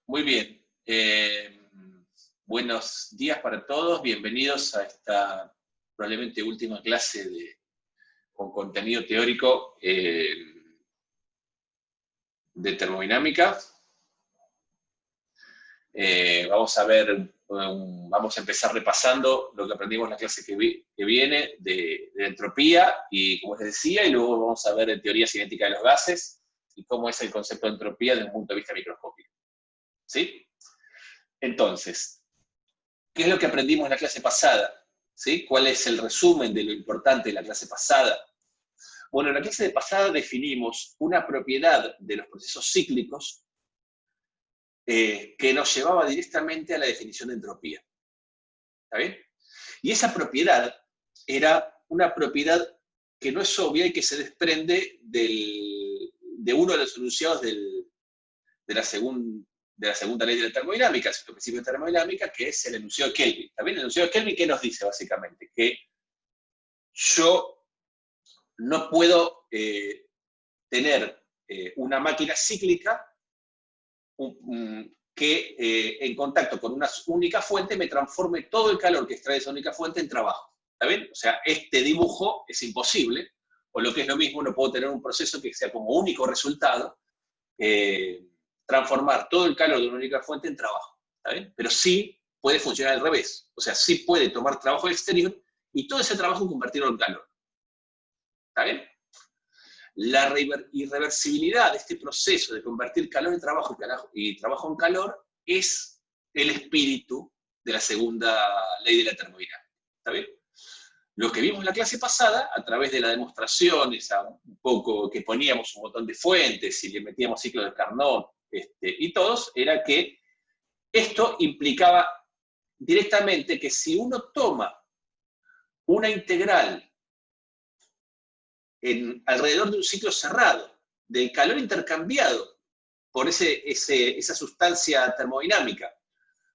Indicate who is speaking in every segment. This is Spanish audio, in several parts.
Speaker 1: Muy bien. Buenos días para todos. Bienvenidos a esta probablemente última clase con contenido teórico de termodinámica. Vamos a empezar repasando lo que aprendimos en la clase que viene de entropía, y como les decía, y luego vamos a ver en teoría cinética de los gases y cómo es el concepto de entropía desde un punto de vista microscópico. ¿Sí? Entonces, ¿qué es lo que aprendimos en la clase pasada? ¿Sí? ¿Cuál es el resumen de lo importante de la clase pasada? Bueno, en la clase pasada definimos una propiedad de los procesos cíclicos que nos llevaba directamente a la definición de entropía. ¿Está bien? Y esa propiedad era una propiedad que no es obvia y que se desprende de uno de los enunciados de la segunda ley de la termodinámica, el principio de termodinámica, que es el enunciado de Kelvin. ¿También el enunciado de Kelvin qué nos dice básicamente? Que yo no puedo tener una máquina cíclica que en contacto con una única fuente me transforme todo el calor que extrae esa única fuente en trabajo. ¿Está bien? O sea, este dibujo es imposible, o lo que es lo mismo, no puedo tener un proceso que sea como único resultado transformar todo el calor de una única fuente en trabajo. ¿Está bien? Pero sí puede funcionar al revés. O sea, sí puede tomar trabajo exterior y todo ese trabajo convertirlo en calor. ¿Está bien? La irreversibilidad de este proceso de convertir calor en trabajo y trabajo en calor es el espíritu de la segunda ley de la termodinámica. ¿Está bien? Lo que vimos en la clase pasada, a través de la demostración, un poco que poníamos un montón de fuentes y le metíamos ciclos de Carnot y todos, era que esto implicaba directamente que si uno toma una integral alrededor de un ciclo cerrado, del calor intercambiado por esa sustancia termodinámica,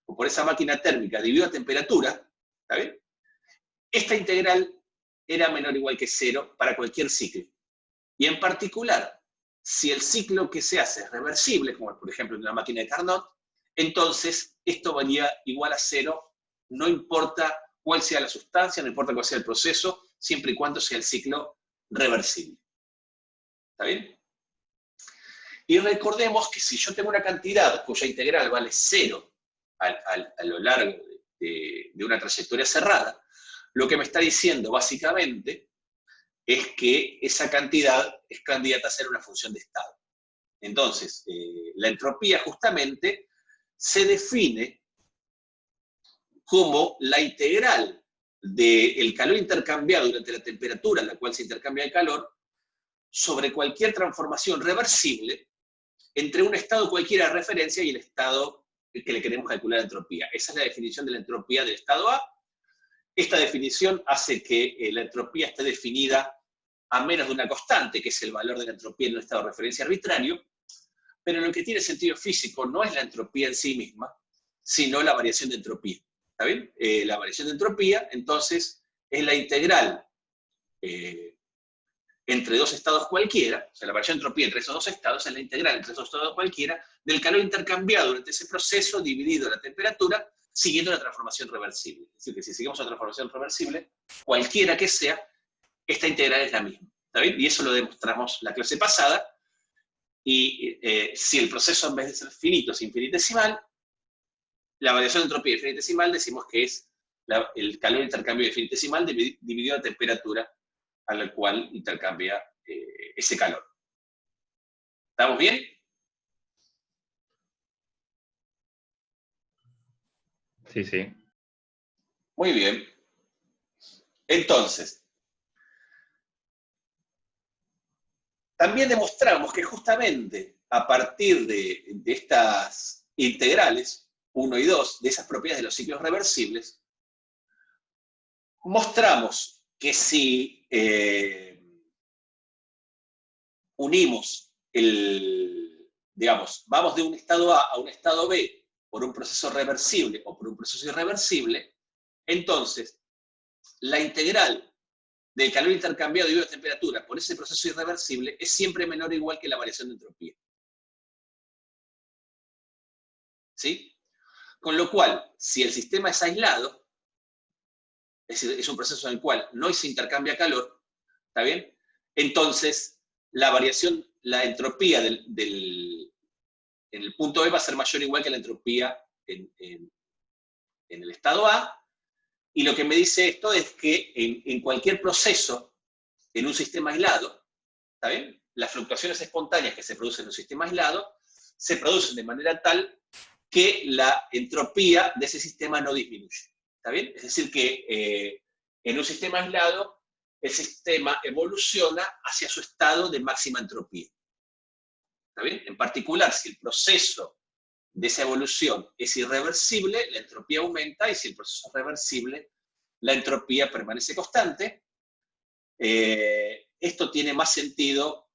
Speaker 1: o por esa máquina térmica dividido a temperatura, ¿está bien? Esta integral era menor o igual que cero para cualquier ciclo. Y en particular, si el ciclo que se hace es reversible, como por ejemplo en una máquina de Carnot, entonces esto valía igual a cero, no importa cuál sea la sustancia, no importa cuál sea el proceso, siempre y cuando sea el ciclo reversible. ¿Está bien? Y recordemos que si yo tengo una cantidad cuya integral vale cero a lo largo de una trayectoria cerrada, lo que me está diciendo básicamente es que esa cantidad es candidata a ser una función de estado. Entonces, la entropía justamente se define como la integral del calor intercambiado durante la temperatura en la cual se intercambia el calor sobre cualquier transformación reversible entre un estado cualquiera de referencia y el estado que le queremos calcular entropía. Esa es la definición de la entropía del estado A. Esta definición hace que la entropía esté definida a menos de una constante, que es el valor de la entropía en un estado de referencia arbitrario, pero lo que tiene sentido físico no es la entropía en sí misma, sino la variación de entropía. ¿Está bien? La variación de entropía, entonces, es la integral entre dos estados cualquiera, o sea, la variación de entropía entre esos dos estados es la integral entre esos estados cualquiera del calor intercambiado durante ese proceso dividido la temperatura siguiendo la transformación reversible. Es decir, que si seguimos la transformación reversible, cualquiera que sea, esta integral es la misma. ¿Está bien? Y eso lo demostramos la clase pasada. Y si el proceso en vez de ser finito es infinitesimal, la variación de entropía infinitesimal decimos que es el calor intercambio infinitesimal dividido la temperatura a la cual intercambia ese calor. ¿Estamos bien?
Speaker 2: Sí, sí.
Speaker 1: Muy bien. Entonces, también demostramos que justamente a partir de estas integrales, 1 y 2, de esas propiedades de los ciclos reversibles, mostramos que si unimos digamos, vamos de un estado A a un estado B por un proceso reversible o por un proceso irreversible, entonces la integral del calor intercambiado dividido a temperatura por ese proceso irreversible es siempre menor o igual que la variación de entropía. ¿sí? Con lo cual, si el sistema es aislado, es decir, es un proceso en el cual no se intercambia calor, ¿está bien? Entonces, la variación, la entropía en el punto B va a ser mayor o igual que la entropía en el estado A, y lo que me dice esto es que en cualquier proceso, en un sistema aislado, ¿está bien? Las fluctuaciones espontáneas que se producen en un sistema aislado se producen de manera tal que la entropía de ese sistema no disminuye. ¿Está bien? Es decir, que en un sistema aislado, el sistema evoluciona hacia su estado de máxima entropía. ¿Está bien? En particular, si el proceso de esa evolución es irreversible, la entropía aumenta, y si el proceso es reversible, la entropía permanece constante. Esto tiene más sentido,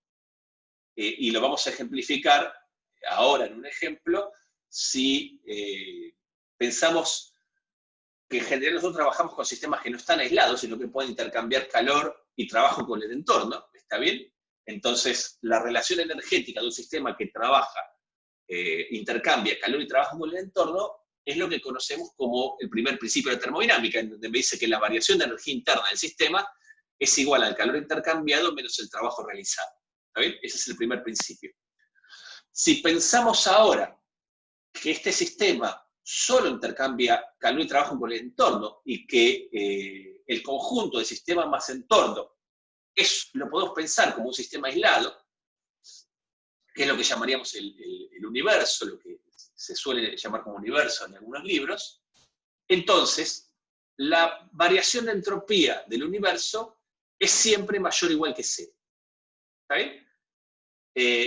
Speaker 1: y lo vamos a ejemplificar ahora en un ejemplo, si pensamos que en general nosotros trabajamos con sistemas que no están aislados, sino que pueden intercambiar calor y trabajo con el entorno, ¿está bien? Entonces, la relación energética de un sistema que trabaja, intercambia calor y trabajo con el entorno, es lo que conocemos como el primer principio de termodinámica, en donde me dice que la variación de energía interna del sistema es igual al calor intercambiado menos el trabajo realizado. ¿Está bien? Ese es el primer principio. Si pensamos ahora que este sistema solo intercambia calor y trabajo con el entorno, y que el conjunto de sistema más entorno lo podemos pensar como un sistema aislado, que es lo que llamaríamos el universo, lo que se suele llamar como universo en algunos libros, entonces la variación de entropía del universo es siempre mayor o igual que cero. ¿Está bien?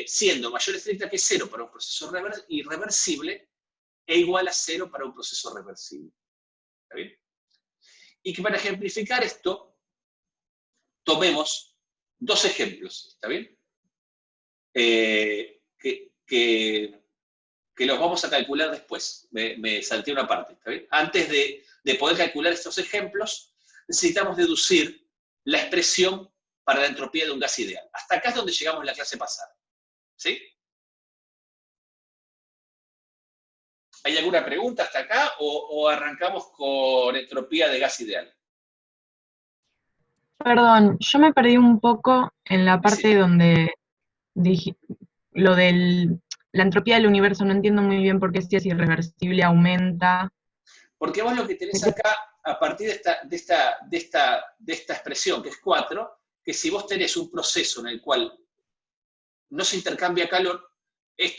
Speaker 1: Siendo mayor o estricta que cero para un proceso irreversible e igual a cero para un proceso reversible. ¿Está bien? Y que para ejemplificar esto, tomemos dos ejemplos. ¿Está bien? Que los vamos a calcular después. Me salté una parte. ¿Está bien? Antes de poder calcular estos ejemplos, necesitamos deducir la expresión para la entropía de un gas ideal. Hasta acá es donde llegamos en la clase pasada. ¿Sí? ¿Hay alguna pregunta hasta acá o arrancamos con entropía de gas ideal?
Speaker 3: Perdón, yo me perdí un poco en la parte
Speaker 1: Sí.
Speaker 3: donde dije lo de la entropía del universo. No entiendo muy bien por qué si es irreversible aumenta.
Speaker 1: Porque vos lo que tenés acá, a partir de esta expresión, que es 4, que si vos tenés un proceso en el cual no se intercambia calor, es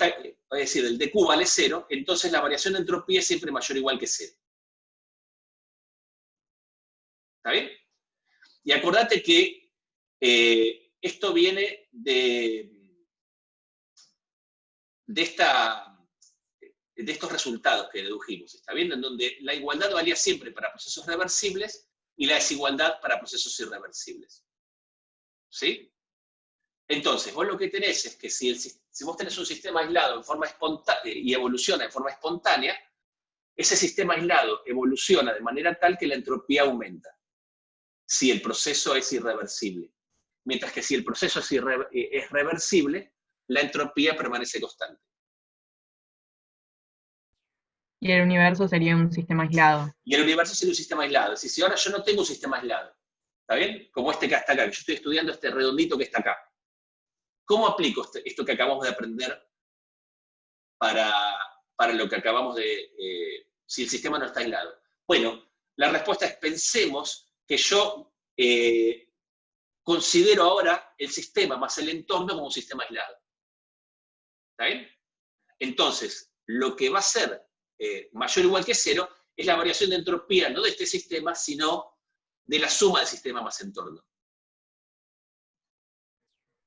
Speaker 1: decir, el dQ vale 0, entonces la variación de entropía es siempre mayor o igual que 0. ¿Está bien? Y acordate que esto viene de estos resultados que dedujimos, ¿está bien? En donde la igualdad valía siempre para procesos reversibles y la desigualdad para procesos irreversibles. ¿Sí? Entonces, vos lo que tenés es que si vos tenés un sistema aislado en forma y evoluciona de forma espontánea, ese sistema aislado evoluciona de manera tal que la entropía aumenta, si el proceso es irreversible. Mientras que si el proceso es reversible, la entropía permanece constante.
Speaker 3: Y el universo sería un sistema aislado.
Speaker 1: Y el universo sería un sistema aislado. Es decir, si ahora yo no tengo un sistema aislado, ¿está bien? Como este que está acá, que yo estoy estudiando este redondito que está acá. ¿Cómo aplico esto que acabamos de aprender para lo que acabamos de... si el sistema no está aislado? Bueno, la respuesta es: pensemos que yo considero ahora el sistema más el entorno como un sistema aislado. ¿Está bien? Entonces, lo que va a ser mayor o igual que 0 es la variación de entropía, no de este sistema, sino de la suma del sistema más entorno.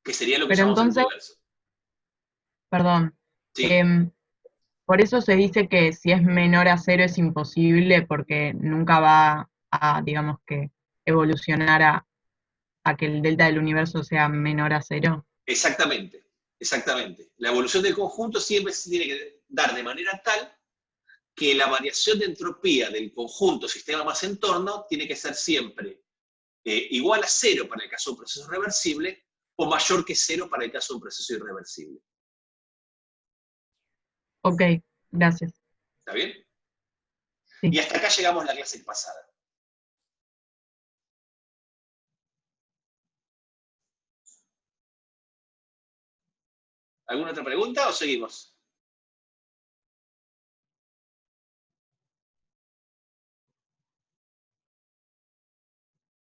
Speaker 1: Que sería lo que
Speaker 3: Pero
Speaker 1: llamamos el
Speaker 3: entonces,
Speaker 1: universo.
Speaker 3: perdón,
Speaker 1: ¿Sí?
Speaker 3: por eso se dice que si es menor a 0 es imposible, porque nunca va a, digamos que, evolucionar a que el delta del universo sea menor a 0.
Speaker 1: Exactamente, exactamente. La evolución del conjunto siempre se tiene que dar de manera tal que la variación de entropía del conjunto sistema más entorno tiene que ser siempre igual a 0 para el caso de un proceso reversible o mayor que 0 para el caso de un proceso irreversible.
Speaker 3: Ok, gracias.
Speaker 1: ¿Está bien?
Speaker 3: Sí.
Speaker 1: Y hasta acá llegamos la clase pasada. ¿Alguna otra pregunta o seguimos?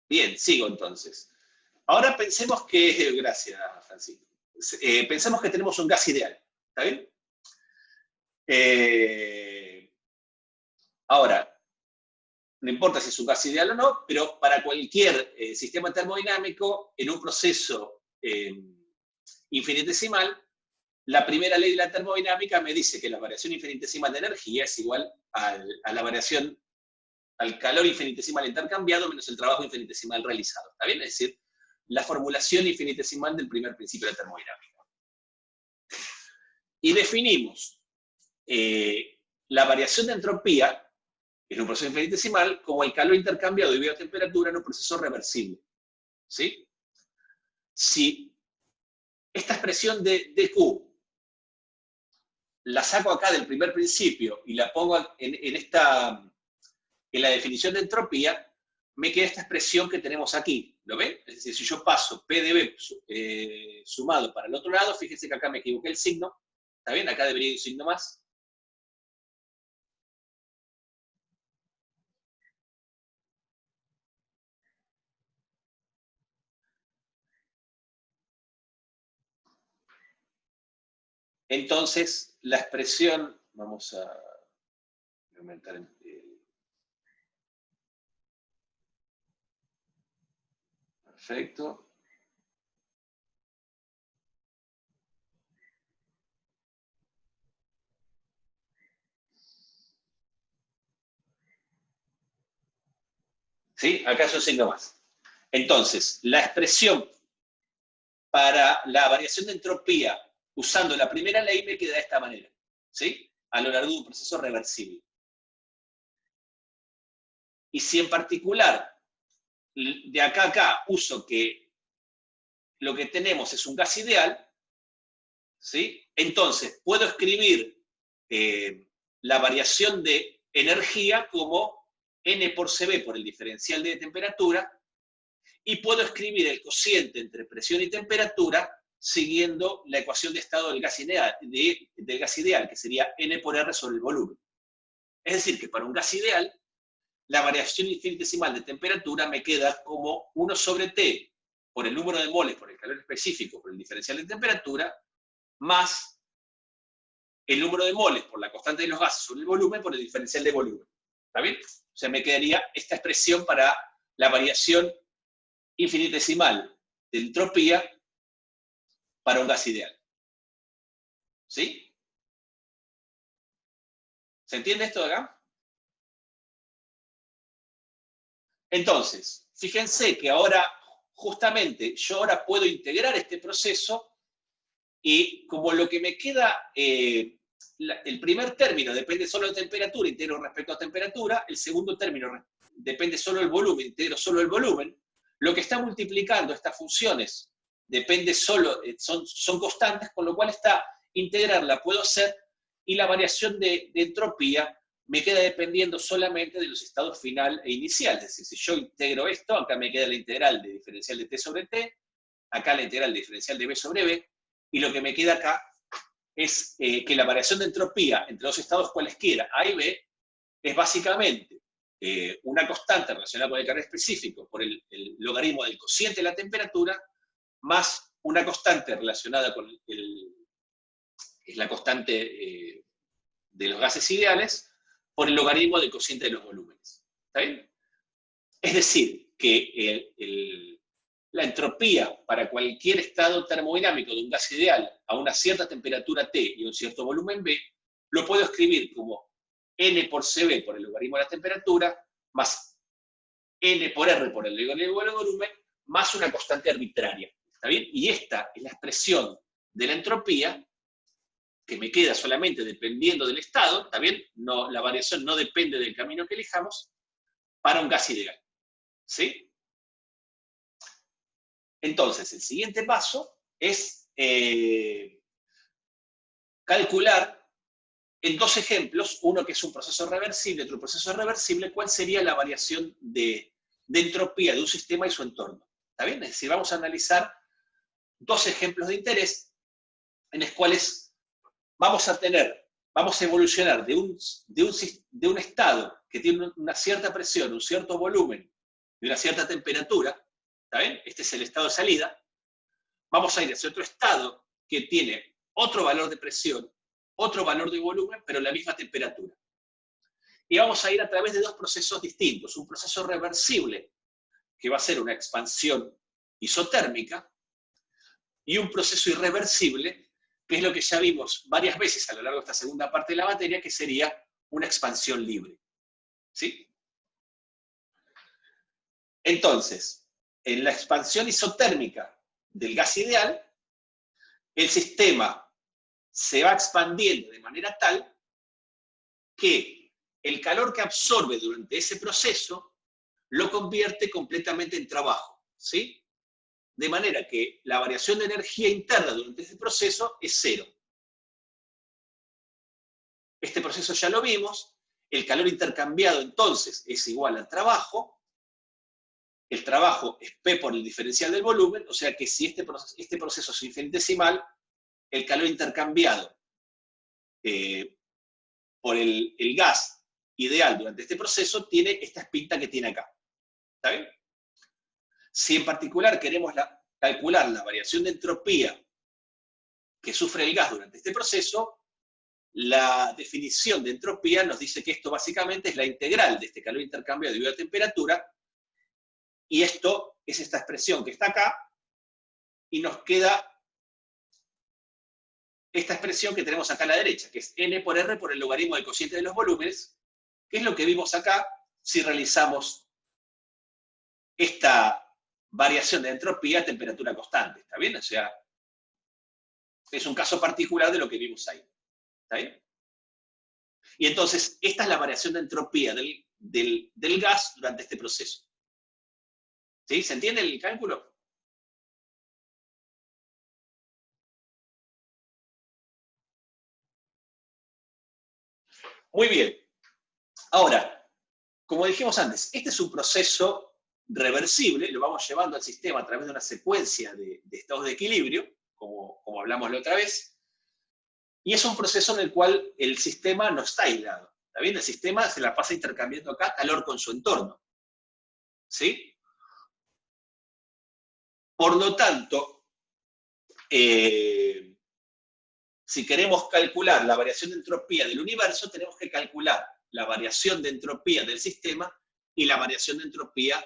Speaker 1: Bien, sigo entonces. Ahora pensemos que, gracias Francisco, pensemos que tenemos un gas ideal, ¿está bien? Ahora, no importa si es un gas ideal o no, pero para cualquier sistema termodinámico, en un proceso infinitesimal, la primera ley de la termodinámica me dice que la variación infinitesimal de energía es igual a la variación, al calor infinitesimal intercambiado menos el trabajo infinitesimal realizado. ¿Está bien? Es decir, la formulación infinitesimal del primer principio de termodinámica. Y definimos la variación de entropía en un proceso infinitesimal como el calor intercambiado debido a temperatura en un proceso reversible. ¿Sí? Si esta expresión de dQ la saco acá del primer principio y la pongo en la definición de entropía, me queda esta expresión que tenemos aquí. ¿Lo ven? Es decir, si yo paso P de B sumado para el otro lado, fíjense que acá me equivoqué el signo. ¿Está bien? Acá debería ir un signo más. Entonces, la expresión, vamos a aumentar perfecto. ¿Sí? Acá es un signo más. Entonces, la expresión para la variación de entropía usando la primera ley me queda de esta manera, ¿sí? A lo largo de un proceso reversible. Y si en particular, de acá a acá, uso que lo que tenemos es un gas ideal, ¿sí? Entonces, puedo escribir la variación de energía como N por CB por el diferencial de temperatura, y puedo escribir el cociente entre presión y temperatura siguiendo la ecuación de estado del gas ideal, que sería N por R sobre el volumen. Es decir, que para un gas ideal, la variación infinitesimal de temperatura me queda como 1 sobre T por el número de moles, por el calor específico, por el diferencial de temperatura, más el número de moles por la constante de los gases sobre el volumen por el diferencial de volumen. ¿Está bien? O sea, me quedaría esta expresión para la variación infinitesimal de entropía para un gas ideal. ¿Sí? ¿Se entiende esto de acá? Entonces, fíjense que ahora, justamente, yo ahora puedo integrar este proceso y como lo que me queda, el primer término depende solo de temperatura, integro respecto a temperatura, el segundo término depende solo del volumen, integro solo el volumen, lo que está multiplicando estas funciones depende solo, son constantes, con lo cual esta integral la puedo hacer y la variación de entropía me queda dependiendo solamente de los estados final e inicial. Es decir, si yo integro esto, acá me queda la integral de diferencial de t sobre t, acá la integral de diferencial de b sobre b, y lo que me queda acá es que la variación de entropía entre dos estados cualesquiera, A y B, es básicamente una constante relacionada con el calor específico por el logaritmo del cociente de la temperatura, más una constante relacionada con la constante de los gases ideales, por el logaritmo del cociente de los volúmenes. ¿Está bien? Es decir, que la entropía para cualquier estado termodinámico de un gas ideal a una cierta temperatura T y un cierto volumen B, lo puedo escribir como N por CB por el logaritmo de la temperatura, más N por R por el logaritmo del volumen, más una constante arbitraria. ¿Está bien? Y esta es la expresión de la entropía que me queda solamente dependiendo del estado, ¿está bien? No, la variación no depende del camino que elijamos, para un gas ideal. ¿Sí? Entonces, el siguiente paso es calcular en dos ejemplos, uno que es un proceso reversible, otro proceso reversible, cuál sería la variación de entropía de un sistema y su entorno. ¿Está bien? Es decir, vamos a analizar dos ejemplos de interés en los cuales vamos a evolucionar de un estado que tiene una cierta presión, un cierto volumen y una cierta temperatura, ¿está bien? Este es el estado de salida. Vamos a ir hacia otro estado que tiene otro valor de presión, otro valor de volumen, pero la misma temperatura. Y vamos a ir a través de dos procesos distintos. Un proceso reversible, que va a ser una expansión isotérmica, y un proceso irreversible, que es lo que ya vimos varias veces a lo largo de esta segunda parte de la materia, que sería una expansión libre. ¿Sí? Entonces, en la expansión isotérmica del gas ideal, el sistema se va expandiendo de manera tal que el calor que absorbe durante ese proceso lo convierte completamente en trabajo, ¿sí? De manera que la variación de energía interna durante ese proceso es cero. Este proceso ya lo vimos, el calor intercambiado entonces es igual al trabajo, el trabajo es P por el diferencial del volumen, o sea que si este proceso es infinitesimal, el calor intercambiado por el gas ideal durante este proceso tiene esta espinta que tiene acá. ¿Está bien? Si en particular queremos calcular la variación de entropía que sufre el gas durante este proceso, la definición de entropía nos dice que esto básicamente es la integral de este calor intercambiado debido a temperatura, y esto es esta expresión que está acá, y nos queda esta expresión que tenemos acá a la derecha, que es n por r por el logaritmo del cociente de los volúmenes, que es lo que vimos acá si realizamos esta variación de entropía a temperatura constante. ¿Está bien? O sea, es un caso particular de lo que vimos ahí. ¿Está bien? Y entonces, esta es la variación de entropía del gas durante este proceso. ¿Sí? ¿Se entiende el cálculo? Muy bien. Ahora, como dijimos antes, este es un proceso reversible, lo vamos llevando al sistema a través de una secuencia de estados de equilibrio, como hablamos la otra vez, y es un proceso en el cual el sistema no está aislado. ¿Está bien? El sistema se la pasa intercambiando acá calor con su entorno. ¿Sí? Por lo tanto, si queremos calcular la variación de entropía del universo, tenemos que calcular la variación de entropía del sistema y la variación de entropía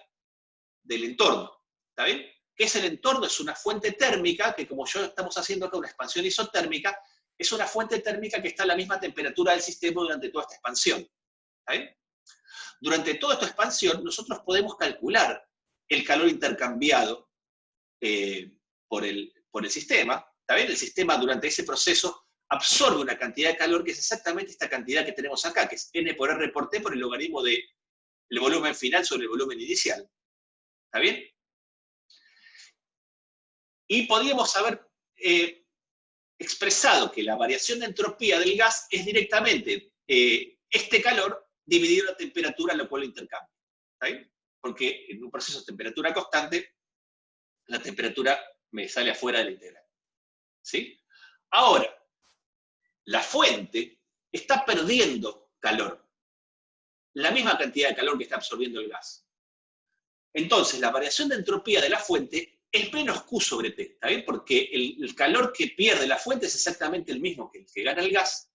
Speaker 1: del entorno. ¿Está bien? ¿Qué es el entorno? Es una fuente térmica que, como yo estamos haciendo acá una expansión isotérmica, es una fuente térmica que está a la misma temperatura del sistema durante toda esta expansión. ¿Está bien? Durante toda esta expansión, nosotros podemos calcular el calor intercambiado por el sistema. ¿Está bien? El sistema durante ese proceso absorbe una cantidad de calor que es exactamente esta cantidad que tenemos acá, que es n por r por t por el logaritmo del volumen final sobre el volumen inicial. ¿Está bien? Y podríamos haber expresado que la variación de entropía del gas es directamente este calor dividido la temperatura a la cual lo intercambia. ¿Está bien? Porque en un proceso de temperatura constante, la temperatura me sale afuera de la integral. ¿Sí? Ahora, la fuente está perdiendo calor, la misma cantidad de calor que está absorbiendo el gas. Entonces, la variación de entropía de la fuente es menos Q sobre T, ¿está bien? Porque el calor que pierde la fuente es exactamente el mismo que el que gana el gas,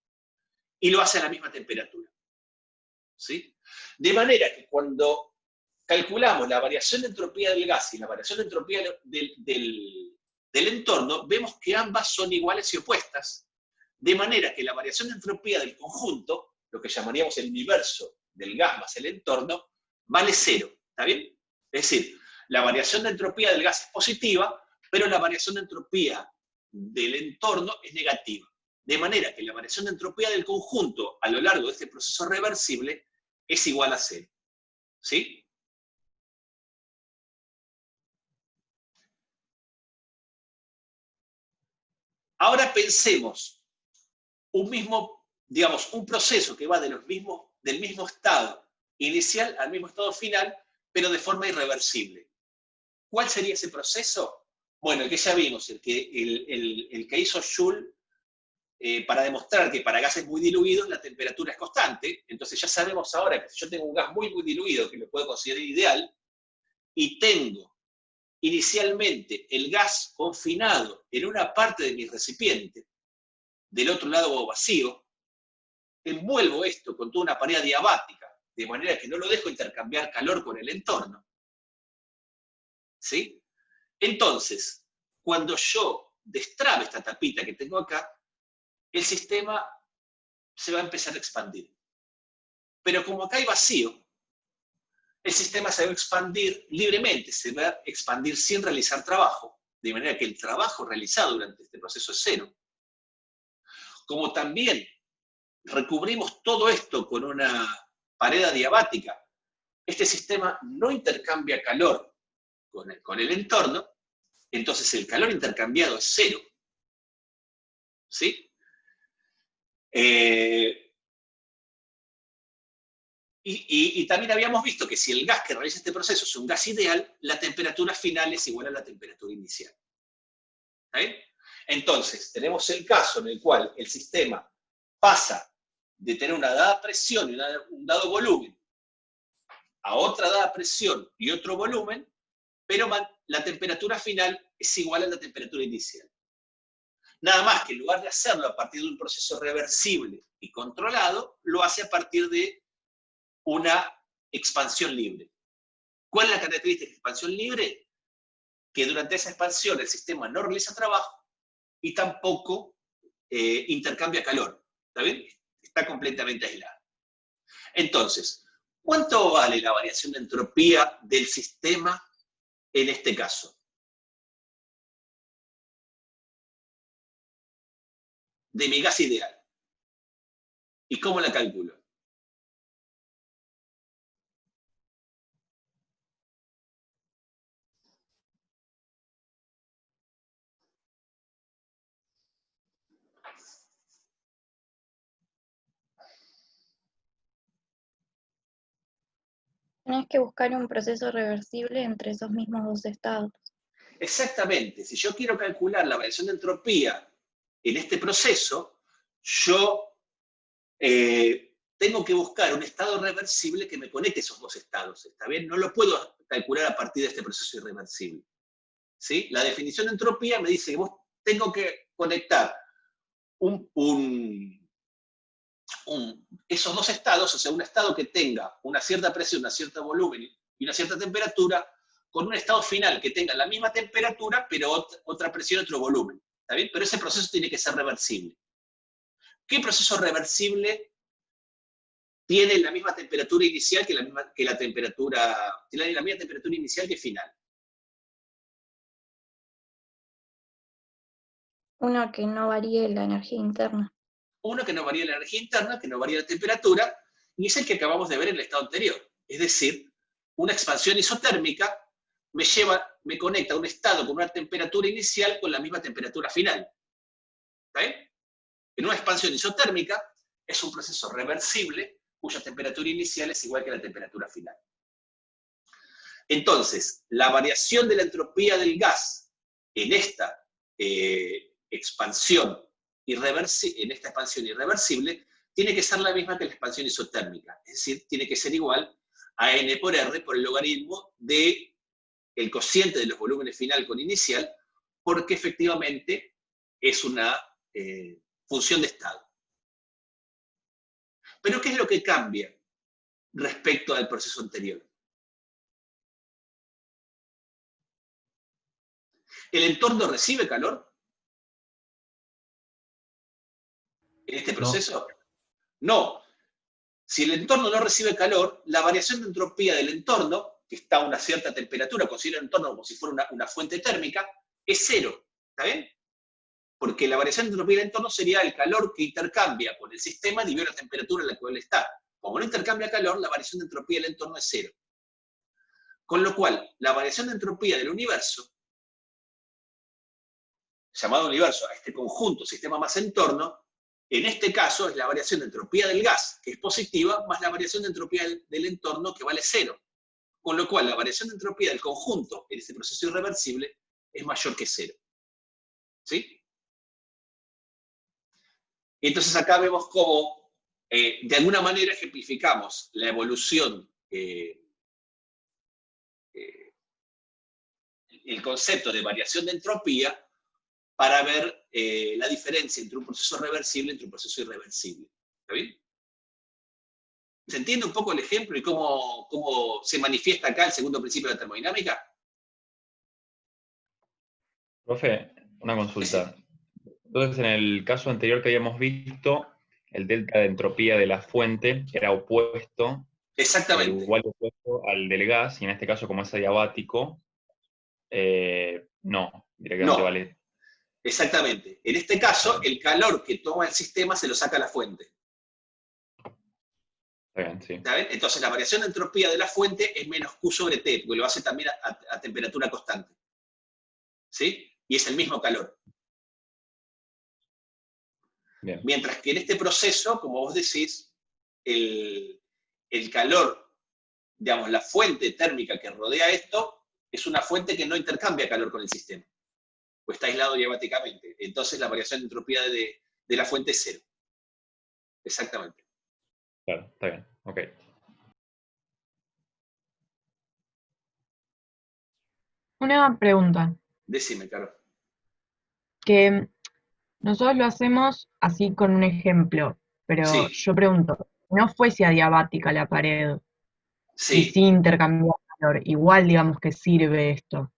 Speaker 1: y lo hace a la misma temperatura. ¿Sí? De manera que cuando calculamos la variación de entropía del gas y la variación de entropía del entorno, vemos que ambas son iguales y opuestas, de manera que la variación de entropía del conjunto, lo que llamaríamos el universo del gas más el entorno, vale cero. ¿Está bien? Es decir, la variación de entropía del gas es positiva, pero la variación de entropía del entorno es negativa. De manera que la variación de entropía del conjunto a lo largo de este proceso reversible es igual a cero. ¿Sí? Ahora pensemos un mismo digamos, un proceso que va del mismo estado inicial al mismo estado final, pero de forma irreversible. ¿Cuál sería ese proceso? Bueno, el que ya vimos, el que hizo Joule para demostrar que para gases muy diluidos la temperatura es constante. Entonces ya sabemos ahora que si yo tengo un gas muy, muy diluido, que lo puedo considerar ideal, y tengo inicialmente el gas confinado en una parte de mi recipiente, del otro lado vacío, envuelvo esto con toda una pared adiabática, de manera que no lo dejo intercambiar calor con el entorno. ¿Sí? Entonces, cuando yo destrabe esta tapita que tengo acá, el sistema se va a empezar a expandir. Pero como acá hay vacío, el sistema se va a expandir libremente, se va a expandir sin realizar trabajo, de manera que el trabajo realizado durante este proceso es cero. Como también recubrimos todo esto con una pared adiabática, este sistema no intercambia calor con el entorno, entonces el calor intercambiado es cero. ¿Sí? Y también habíamos visto que si el gas que realiza este proceso es un gas ideal, la temperatura final es igual a la temperatura inicial. ¿Sí? Entonces, tenemos el caso en el cual el sistema pasa de tener una dada presión y un dado volumen a otra dada presión y otro volumen, pero la temperatura final es igual a la temperatura inicial. Nada más que en lugar de hacerlo a partir de un proceso reversible y controlado, lo hace a partir de una expansión libre. ¿Cuál es la característica de expansión libre? Que durante esa expansión el sistema no realiza trabajo y tampoco intercambia calor. ¿Está bien? Está completamente aislado. Entonces, ¿cuánto vale la variación de entropía del sistema en este caso? De mi gas ideal. ¿Y cómo la calculo?
Speaker 4: Tenés que buscar un proceso reversible entre esos mismos dos estados.
Speaker 1: Exactamente. Si yo quiero calcular la variación de entropía en este proceso, yo tengo que buscar un estado reversible que me conecte esos dos estados. ¿Está bien? No lo puedo calcular a partir de este proceso irreversible. ¿Sí? La definición de entropía me dice que tengo que conectar esos dos estados, o sea, un estado que tenga una cierta presión, un cierto volumen y una cierta temperatura, con un estado final que tenga la misma temperatura, pero otra presión, otro volumen. ¿Está bien? Pero ese proceso tiene que ser reversible. ¿Qué proceso reversible tiene la misma temperatura inicial tiene la misma temperatura inicial que final?
Speaker 4: Uno que no varíe la energía interna.
Speaker 1: Uno que no varía la energía interna, que no varía la temperatura, y es el que acabamos de ver en el estado anterior. Es decir, una expansión isotérmica me conecta a un estado con una temperatura inicial con la misma temperatura final. ¿Está bien? En una expansión isotérmica es un proceso reversible cuya temperatura inicial es igual que la temperatura final. Entonces, la variación de la entropía del gas en esta expansión irreversible tiene que ser la misma que la expansión isotérmica. Es decir, tiene que ser igual a n por r por el logaritmo del cociente de los volúmenes final con inicial, porque efectivamente es una función de estado. Pero ¿qué es lo que cambia respecto al proceso anterior? ¿El entorno recibe calor en este proceso? No. Si el entorno no recibe calor, la variación de entropía del entorno, que está a una cierta temperatura, considera el entorno como si fuera una fuente térmica, es cero. ¿Está bien? Porque la variación de entropía del entorno sería el calor que intercambia con el sistema dividido la temperatura en la cual está. Como no intercambia calor, la variación de entropía del entorno es cero. Con lo cual, la variación de entropía del universo, llamado universo a este conjunto, sistema más entorno, En este caso es la variación de entropía del gas, que es positiva, más la variación de entropía del entorno, que vale 0. Con lo cual, la variación de entropía del conjunto en este proceso irreversible es mayor que 0. ¿Sí? Entonces acá vemos cómo, de alguna manera, ejemplificamos la evolución, el concepto de variación de entropía, para ver la diferencia entre un proceso reversible y un proceso irreversible. ¿Está bien? ¿Se entiende un poco el ejemplo y cómo se manifiesta acá el segundo principio de la termodinámica?
Speaker 2: Profe, una consulta. Entonces, en el caso anterior que habíamos visto, el delta de entropía de la fuente era opuesto,
Speaker 1: Exactamente.
Speaker 2: igual opuesto al del gas, y en este caso, como es adiabático, no, directamente
Speaker 1: No,
Speaker 2: vale.
Speaker 1: exactamente. En este caso, el calor que toma el sistema se lo saca a la fuente.
Speaker 2: Está bien, sí.
Speaker 1: ¿Está bien? Entonces, la variación de entropía de la fuente es menos Q sobre T, porque lo hace también a temperatura constante. ¿Sí? Y es el mismo calor.
Speaker 2: Bien.
Speaker 1: Mientras que en este proceso, como vos decís, el calor, digamos, la fuente térmica que rodea esto, es una fuente que no intercambia calor con el sistema, o está aislado diabáticamente. Entonces la variación de entropía de la fuente es 0. Exactamente.
Speaker 2: Claro, está bien, ok.
Speaker 3: Una pregunta,
Speaker 1: Decime, Caro.
Speaker 3: que nosotros lo hacemos así con un ejemplo, pero
Speaker 1: Sí,
Speaker 3: yo pregunto, ¿no fuese adiabática la pared y
Speaker 1: sí,
Speaker 3: sí intercambiar calor? Igual digamos que sirve esto,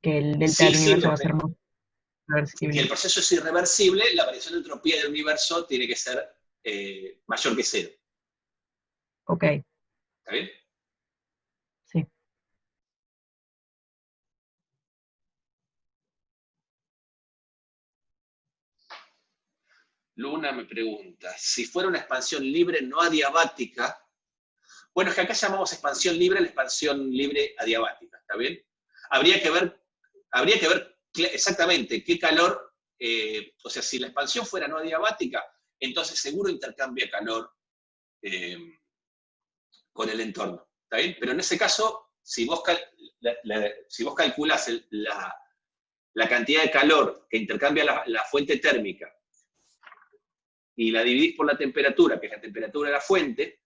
Speaker 3: que el delta
Speaker 1: sí
Speaker 3: del universo
Speaker 1: sirve.
Speaker 3: va a ser más
Speaker 1: Si el
Speaker 3: reversible.
Speaker 1: proceso es irreversible, la variación de entropía del universo tiene que ser mayor que 0.
Speaker 3: Ok,
Speaker 1: ¿Está bien?
Speaker 3: sí.
Speaker 1: Luna me pregunta, si fuera una expansión libre no adiabática, bueno, es que acá llamamos expansión libre la expansión libre adiabática, ¿está bien? Habría que ver exactamente qué calor, o sea, si la expansión fuera no adiabática, entonces seguro intercambia calor con el entorno, ¿está bien? Pero en ese caso, si vos calculás la cantidad de calor que intercambia la fuente térmica y la dividís por la temperatura, que es la temperatura de la fuente,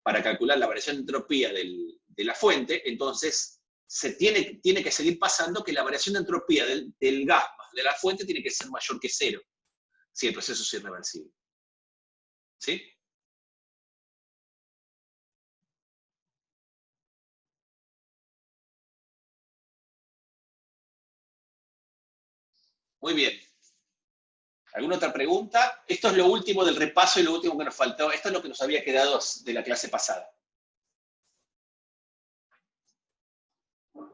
Speaker 1: para calcular la variación de entropía de la fuente, entonces se tiene que seguir pasando que la variación de entropía del gas más de la fuente tiene que ser mayor que 0, si el proceso es irreversible. ¿Sí? Muy bien. ¿Alguna otra pregunta? Esto es lo último del repaso y lo último que nos faltó. Esto es lo que nos había quedado de la clase pasada.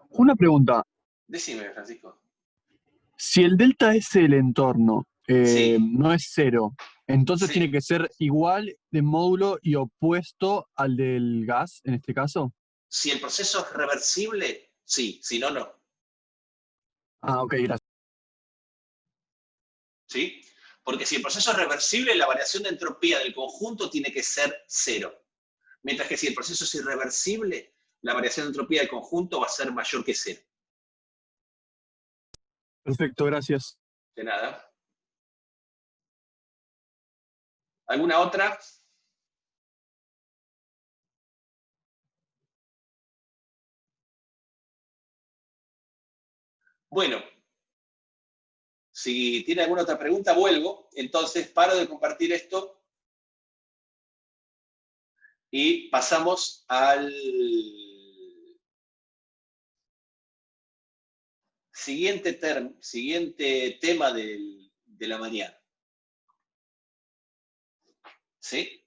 Speaker 5: Una pregunta.
Speaker 1: Decime, Francisco.
Speaker 5: Si el delta es el entorno,
Speaker 1: Sí,
Speaker 5: no es 0, entonces
Speaker 1: sí.
Speaker 5: tiene que ser igual de módulo y opuesto al del gas, en este caso.
Speaker 1: Si el proceso es reversible, sí. Si no, no.
Speaker 5: Ah, ok, gracias.
Speaker 1: ¿Sí? Porque si el proceso es reversible, la variación de entropía del conjunto tiene que ser 0. Mientras que si el proceso es irreversible, la variación de entropía del conjunto va a ser mayor que 0.
Speaker 5: Perfecto, gracias.
Speaker 1: De nada. ¿Alguna otra? Bueno, si tiene alguna otra pregunta, vuelvo. Entonces paro de compartir esto y pasamos al siguiente tema de la mañana. ¿Sí?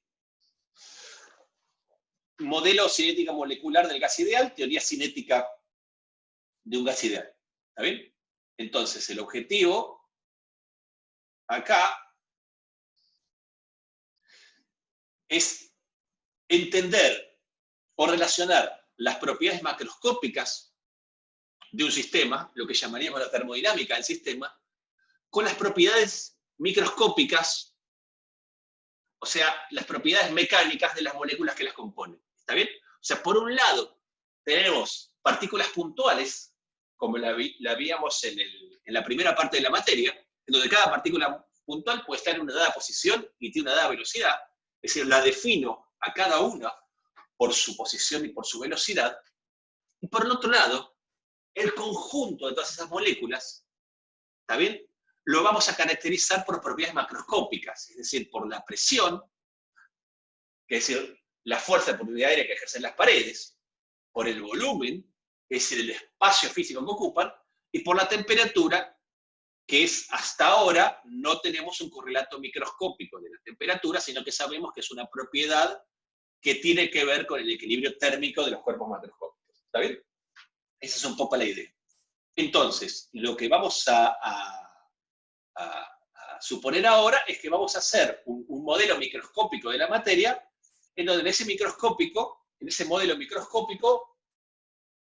Speaker 1: Modelo cinética molecular del gas ideal, teoría cinética de un gas ideal. ¿Está bien? Entonces, el objetivo acá es entender o relacionar las propiedades macroscópicas de un sistema, lo que llamaríamos la termodinámica del sistema, con las propiedades microscópicas o sea, las propiedades mecánicas de las moléculas que las componen. ¿Está bien? O sea, por un lado, tenemos partículas puntuales, como la víamos en la primera parte de la materia, en donde cada partícula puntual puede estar en una dada posición y tiene una dada velocidad, es decir, la defino a cada una por su posición y por su velocidad. Y por el otro lado, el conjunto de todas esas moléculas, ¿está bien?, lo vamos a caracterizar por propiedades macroscópicas, es decir, por la presión, que es decir, la fuerza de profundidad aérea que ejercen las paredes, por el volumen, es decir, el espacio físico que ocupan, y por la temperatura, que es hasta ahora no tenemos un correlato microscópico de la temperatura, sino que sabemos que es una propiedad que tiene que ver con el equilibrio térmico de los cuerpos macroscópicos. ¿Está bien? Esa es un poco la idea. Entonces, lo que vamos a suponer ahora es que vamos a hacer un modelo microscópico de la materia, en donde en ese modelo microscópico,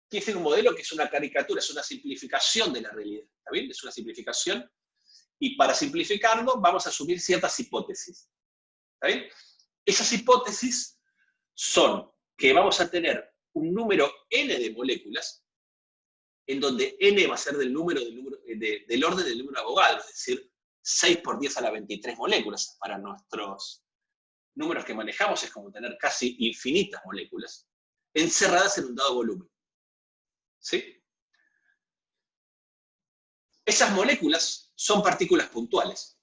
Speaker 1: tiene que ser un modelo que es una caricatura, es una simplificación de la realidad. ¿Está bien? Es una simplificación. Y para simplificarlo, vamos a asumir ciertas hipótesis. ¿Está bien? Esas hipótesis son que vamos a tener un número n de moléculas, en donde n va a ser del orden del número de Avogadro, es decir, 6 por 10 a la 23 moléculas. Para nuestros números que manejamos es como tener casi infinitas moléculas, encerradas en un dado volumen. ¿Sí? Esas moléculas son partículas puntuales.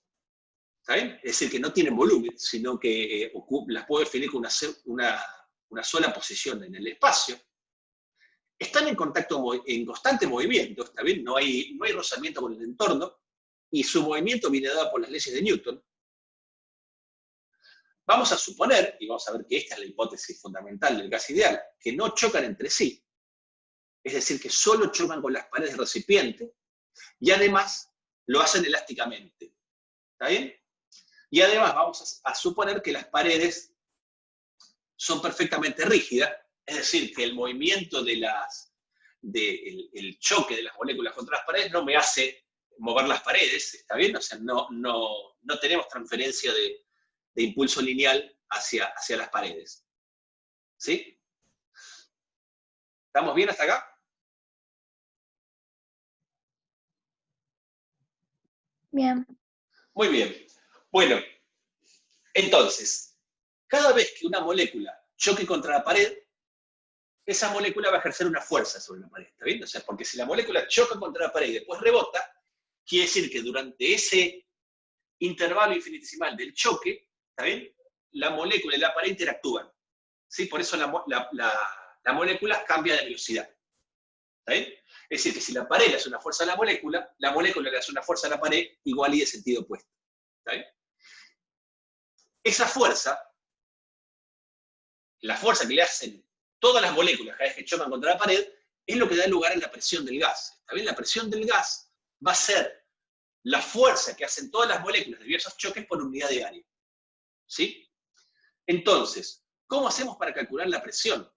Speaker 1: ¿Está bien? Es decir, que no tienen volumen, sino que las puedo definir con una sola posición en el espacio. Están en constante movimiento, ¿está bien? No hay rozamiento con el entorno, y su movimiento viene dado por las leyes de Newton. Vamos a suponer, y vamos a ver que esta es la hipótesis fundamental del gas ideal, que no chocan entre sí, es decir, que solo chocan con las paredes del recipiente, y además lo hacen elásticamente. ¿Está bien? Y además vamos a suponer que las paredes son perfectamente rígidas, es decir, que el movimiento el choque de las moléculas contra las paredes no me hace mover las paredes, ¿está bien? O sea, no tenemos transferencia de impulso lineal hacia las paredes. ¿Sí? ¿Estamos bien hasta acá?
Speaker 4: Bien.
Speaker 1: Muy bien. Bueno, entonces, cada vez que una molécula choque contra la pared, esa molécula va a ejercer una fuerza sobre la pared, ¿está bien? O sea, porque si la molécula choca contra la pared y después rebota, quiere decir que durante ese intervalo infinitesimal del choque, ¿está bien?, la molécula y la pared interactúan. ¿Sí? Por eso la molécula cambia de velocidad. ¿Está bien? Es decir, que si la pared le hace una fuerza a la molécula le hace una fuerza a la pared igual y de sentido opuesto. ¿Está bien? Esa fuerza, la fuerza que le hacen todas las moléculas cada vez que chocan contra la pared, es lo que da lugar a la presión del gas. ¿Está bien? La presión del gas va a ser la fuerza que hacen todas las moléculas debido a esos choques por unidad de área. ¿Sí? Entonces, ¿cómo hacemos para calcular la presión?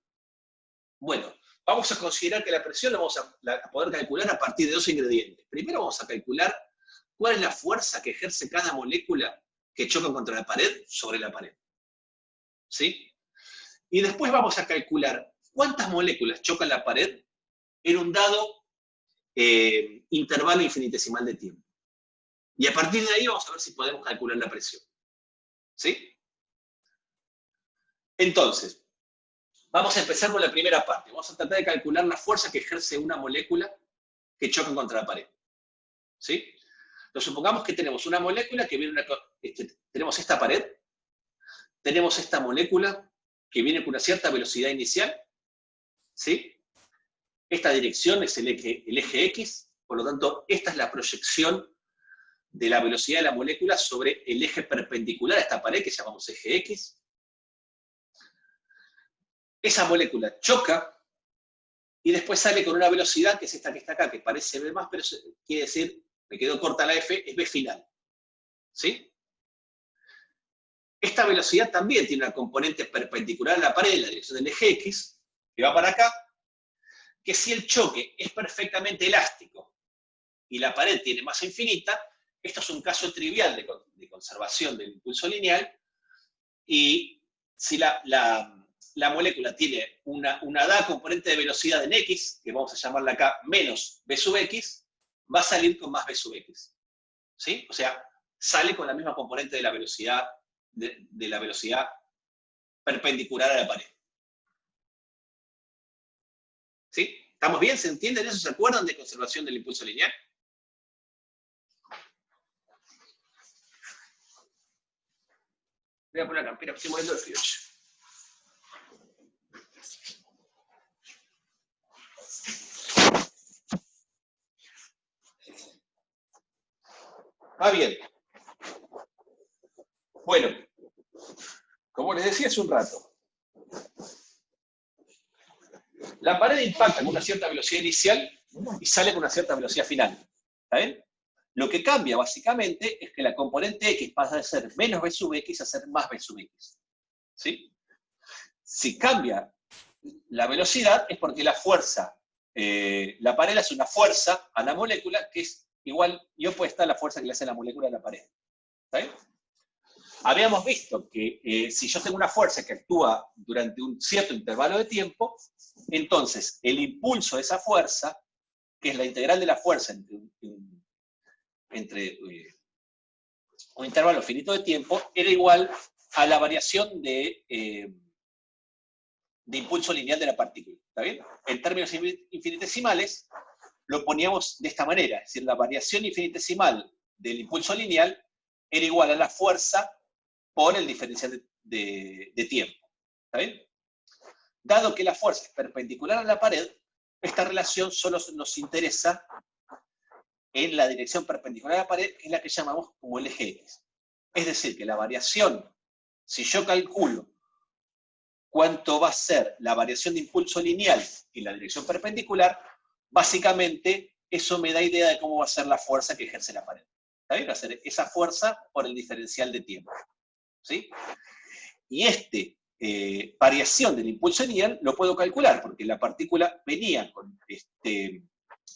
Speaker 1: Bueno, vamos a considerar que la presión la vamos a poder calcular a partir de dos ingredientes. Primero vamos a calcular cuál es la fuerza que ejerce cada molécula que choca contra la pared sobre la pared. ¿Sí? Y después vamos a calcular cuántas moléculas chocan la pared en un dado intervalo infinitesimal de tiempo. Y a partir de ahí vamos a ver si podemos calcular la presión. ¿Sí? Entonces, vamos a empezar con la primera parte. Vamos a tratar de calcular la fuerza que ejerce una molécula que choca contra la pared. ¿Sí? Entonces, supongamos que tenemos una molécula que viene tenemos esta pared, tenemos esta molécula que viene con una cierta velocidad inicial, ¿sí? Esta dirección es el eje X, por lo tanto, esta es la proyección de la velocidad de la molécula sobre el eje perpendicular a esta pared que llamamos eje X. Esa molécula choca y después sale con una velocidad, que es esta que está acá, que parece B+, pero quiere decir, me quedó corta la F, es B final. ¿Sí? Esta velocidad también tiene una componente perpendicular a la pared en la dirección del eje X, que va para acá, que si el choque es perfectamente elástico y la pared tiene masa infinita, esto es un caso trivial de conservación del impulso lineal, y si la molécula tiene una dada componente de velocidad en X, que vamos a llamarla acá menos B sub X, va a salir con más B sub X. ¿Sí? O sea, sale con la misma componente de la velocidad, de la velocidad perpendicular a la pared. ¿Sí? ¿Estamos bien? ¿Se entienden eso? ¿Se acuerdan de conservación del impulso lineal? Voy a poner la campera, estoy moviendo el fioche. Va bien. Bueno, como les decía hace un rato, la pared impacta con una cierta velocidad inicial y sale con una cierta velocidad final. ¿Está bien? Lo que cambia básicamente es que la componente X pasa de ser menos B sub X a ser más B sub X. ¿Sí? Si cambia la velocidad es porque la fuerza, la pared hace una fuerza a la molécula que es igual y opuesta a la fuerza que le hace la molécula a la pared. ¿Está bien? Habíamos visto que si yo tengo una fuerza que actúa durante un cierto intervalo de tiempo, entonces el impulso de esa fuerza, que es la integral de la fuerza entre un intervalo finito de tiempo, era igual a la variación de impulso lineal de la partícula. ¿Está bien? En términos infinitesimales, lo poníamos de esta manera, es decir, la variación infinitesimal del impulso lineal era igual a la fuerza por el diferencial de tiempo. ¿Está bien? Dado que la fuerza es perpendicular a la pared, esta relación solo nos interesa en la dirección perpendicular a la pared, que es la que llamamos como el eje X. Es decir, que la variación, si yo calculo cuánto va a ser la variación de impulso lineal en la dirección perpendicular, básicamente eso me da idea de cómo va a ser la fuerza que ejerce la pared. ¿Está bien? Va a ser esa fuerza por el diferencial de tiempo. ¿Sí? Y variación del impulso lineal lo puedo calcular, porque la partícula venía con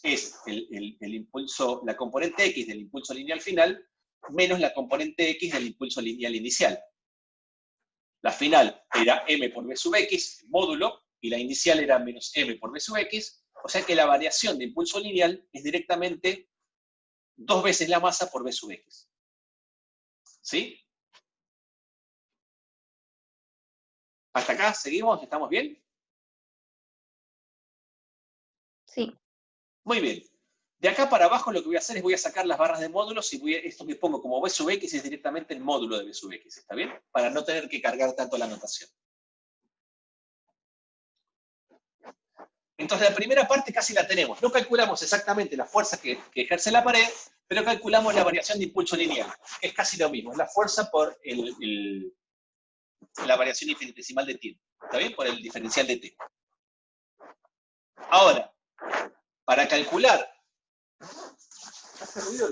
Speaker 1: es el impulso, la componente X del impulso lineal final, menos la componente X del impulso lineal inicial. La final era m por b sub x, módulo, y la inicial era menos m por b sub x, o sea que la variación de impulso lineal es directamente 2 veces la masa por b sub x. ¿Sí? ¿Hasta acá seguimos? ¿Estamos bien?
Speaker 4: Sí.
Speaker 1: Muy bien. De acá para abajo lo que voy a hacer es voy a sacar las barras de módulos y esto que pongo como b sub x es directamente el módulo de b sub x, ¿está bien? Para no tener que cargar tanto la notación. Entonces la primera parte casi la tenemos. No calculamos exactamente la fuerza que ejerce la pared, pero calculamos la variación de impulso lineal. Es casi lo mismo, es la fuerza por la variación infinitesimal de tiempo, ¿está bien? Por el diferencial de t. Ahora, para calcular... ¿Hace ruido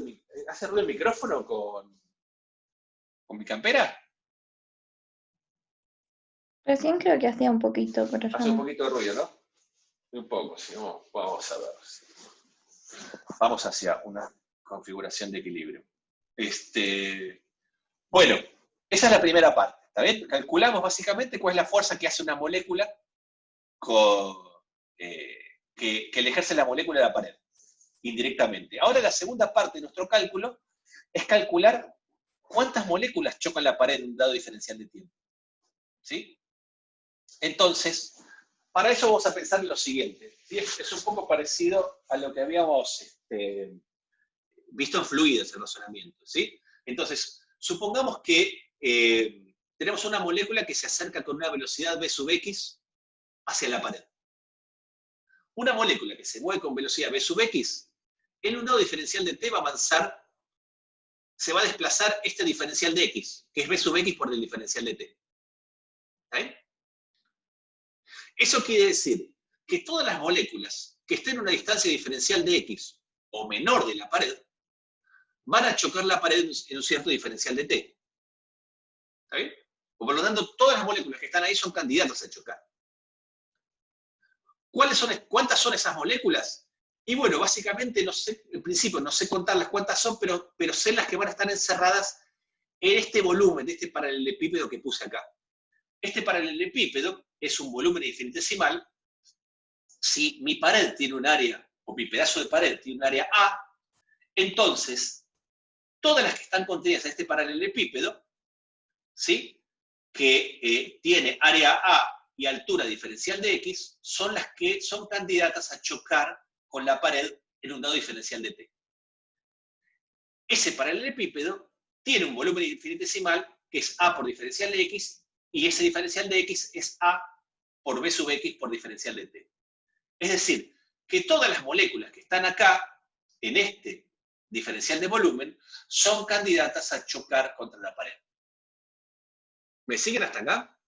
Speaker 1: el micrófono con mi campera?
Speaker 4: Recién creo que hacía un poquito, pero ya
Speaker 1: Hace un
Speaker 4: no.
Speaker 1: poquito de ruido, ¿no? Un poco, sí. Vamos a ver. Vamos hacia una configuración de equilibrio. Bueno, esa es la primera parte, ¿está bien? Calculamos básicamente cuál es la fuerza que hace una molécula que le ejerce la molécula a la pared, indirectamente. Ahora la segunda parte de nuestro cálculo es calcular cuántas moléculas chocan la pared en un dado diferencial de tiempo. ¿Sí? Entonces, para eso vamos a pensar en lo siguiente. ¿Sí? Es un poco parecido a lo que habíamos visto en fluidos, en razonamiento. ¿Sí? Entonces, supongamos que tenemos una molécula que se acerca con una velocidad v sub x hacia la pared. Una molécula que se mueve con velocidad v sub x, en un dado diferencial de t va a avanzar, se va a desplazar este diferencial de x, que es v sub x por el diferencial de t. ¿Está bien? Eso quiere decir que todas las moléculas que estén en una distancia diferencial de x o menor de la pared, van a chocar la pared en un cierto diferencial de t. ¿Está bien? Por lo tanto, todas las moléculas que están ahí son candidatas a chocar. ¿Cuántas son esas moléculas? Y bueno, básicamente, no sé, en principio no sé contarlas cuántas son, pero sé las que van a estar encerradas en este volumen, de este paralelepípedo que puse acá. Este paralelepípedo es un volumen infinitesimal. Si mi pared tiene un área, o mi pedazo de pared tiene un área A, entonces todas las que están contenidas en este paralelepípedo, ¿sí?, que tiene área A y altura diferencial de X, son las que son candidatas a chocar con la pared en un dado diferencial de T. Ese paralelepípedo tiene un volumen infinitesimal que es A por diferencial de X, y ese diferencial de X es A por B sub X por diferencial de T. Es decir, que todas las moléculas que están acá, en este diferencial de volumen, son candidatas a chocar contra la pared. ¿Me siguen hasta acá?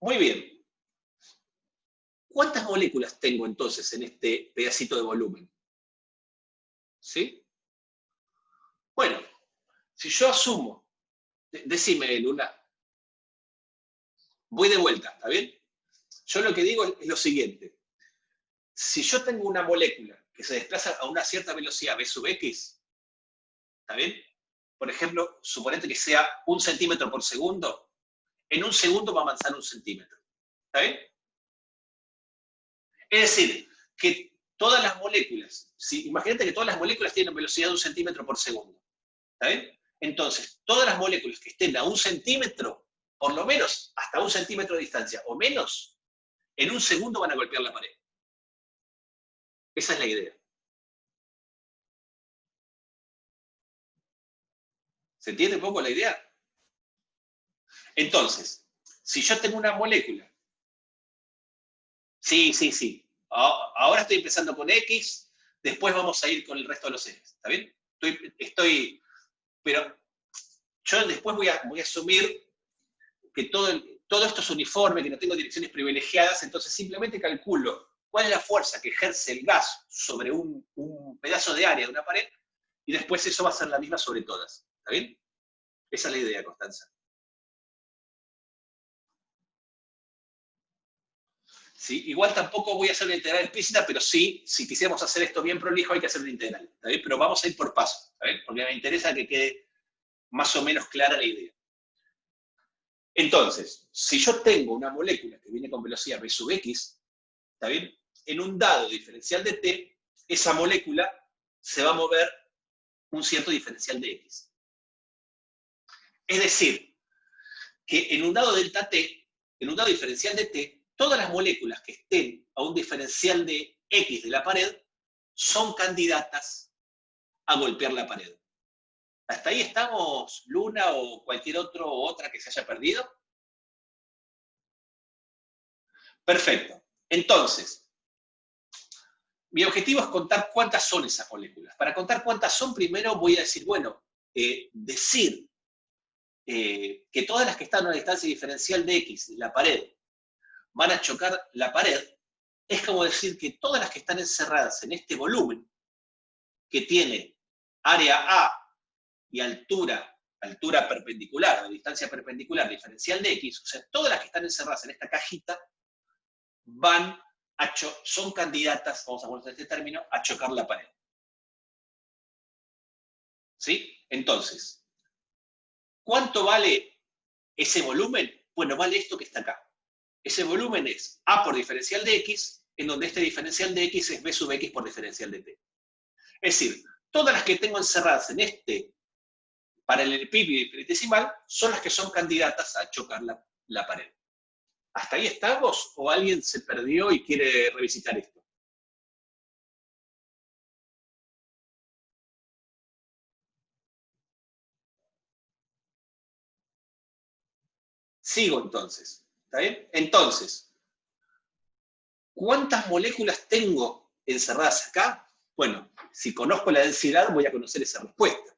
Speaker 1: Muy bien. ¿Cuántas moléculas tengo entonces en este pedacito de volumen? ¿Sí? Bueno, si yo asumo, decime, Luna, voy de vuelta, ¿está bien? Yo lo que digo es lo siguiente. Si yo tengo una molécula que se desplaza a una cierta velocidad v sub x, ¿está bien? Por ejemplo, suponete que sea 1 centímetro por segundo, en un segundo va a avanzar 1 centímetro. ¿Está bien? Es decir, que todas las moléculas, imagínate que todas las moléculas tienen velocidad de 1 centímetro por segundo. ¿Está bien? Entonces, todas las moléculas que estén a 1 centímetro, por lo menos hasta 1 centímetro de distancia o menos, en un segundo van a golpear la pared. Esa es la idea. ¿Se entiende un poco la idea? Entonces, si yo tengo una molécula, sí. Ahora estoy empezando con X, después vamos a ir con el resto de los ejes, ¿está bien? Pero yo después voy a asumir que todo esto es uniforme, que no tengo direcciones privilegiadas, entonces simplemente calculo cuál es la fuerza que ejerce el gas sobre un pedazo de área de una pared, y después eso va a ser la misma sobre todas, ¿está bien? Esa es la idea, Constanza. ¿Sí? Igual tampoco voy a hacer una integral explícita, pero sí, si quisiéramos hacer esto bien prolijo, hay que hacer una integral, ¿está bien? Pero vamos a ir por paso, ¿está bien? Porque me interesa que quede más o menos clara la idea. Entonces, si yo tengo una molécula que viene con velocidad v sub x, ¿está bien? En un dado diferencial de t, esa molécula se va a mover un cierto diferencial de x. Es decir, que en un dado delta t, en un dado diferencial de t, todas las moléculas que estén a un diferencial de x de la pared son candidatas a golpear la pared. ¿Hasta ahí estamos, Luna, o cualquier otra que se haya perdido? Perfecto. Entonces, mi objetivo es contar cuántas son esas moléculas. Para contar cuántas son, primero voy a decir, bueno, decir que todas las que están a una distancia diferencial de x de la pared van a chocar la pared, es como decir que todas las que están encerradas en este volumen, que tiene área A y altura perpendicular, o distancia perpendicular diferencial de x, o sea, todas las que están encerradas en esta cajita, son candidatas, vamos a poner este término, a chocar la pared. ¿Sí? Entonces, ¿cuánto vale ese volumen? Bueno, vale esto que está acá. Ese volumen es A por diferencial de X, en donde este diferencial de X es B sub X por diferencial de T. Es decir, todas las que tengo encerradas en este paralelepípedo infinitesimal son las que son candidatas a chocar la pared. ¿Hasta ahí estamos? ¿O alguien se perdió y quiere revisitar esto? Sigo entonces. ¿Está bien? Entonces, ¿cuántas moléculas tengo encerradas acá? Bueno, si conozco la densidad, voy a conocer esa respuesta.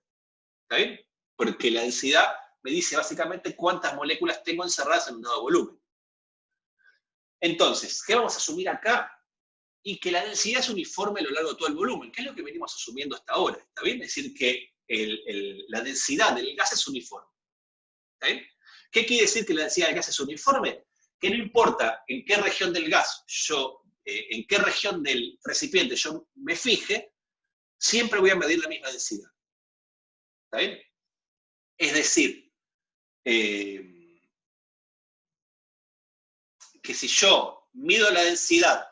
Speaker 1: ¿Está bien? Porque la densidad me dice básicamente cuántas moléculas tengo encerradas en un dado volumen. Entonces, ¿qué vamos a asumir acá? Y que la densidad es uniforme a lo largo de todo el volumen, que es lo que venimos asumiendo hasta ahora. ¿Está bien? Es decir, que la densidad del gas es uniforme. ¿Está bien? ¿Qué quiere decir que la densidad del gas es uniforme? Que no importa en qué región del gas en qué región del recipiente yo me fije, siempre voy a medir la misma densidad. ¿Está bien? Es decir, que si yo mido la densidad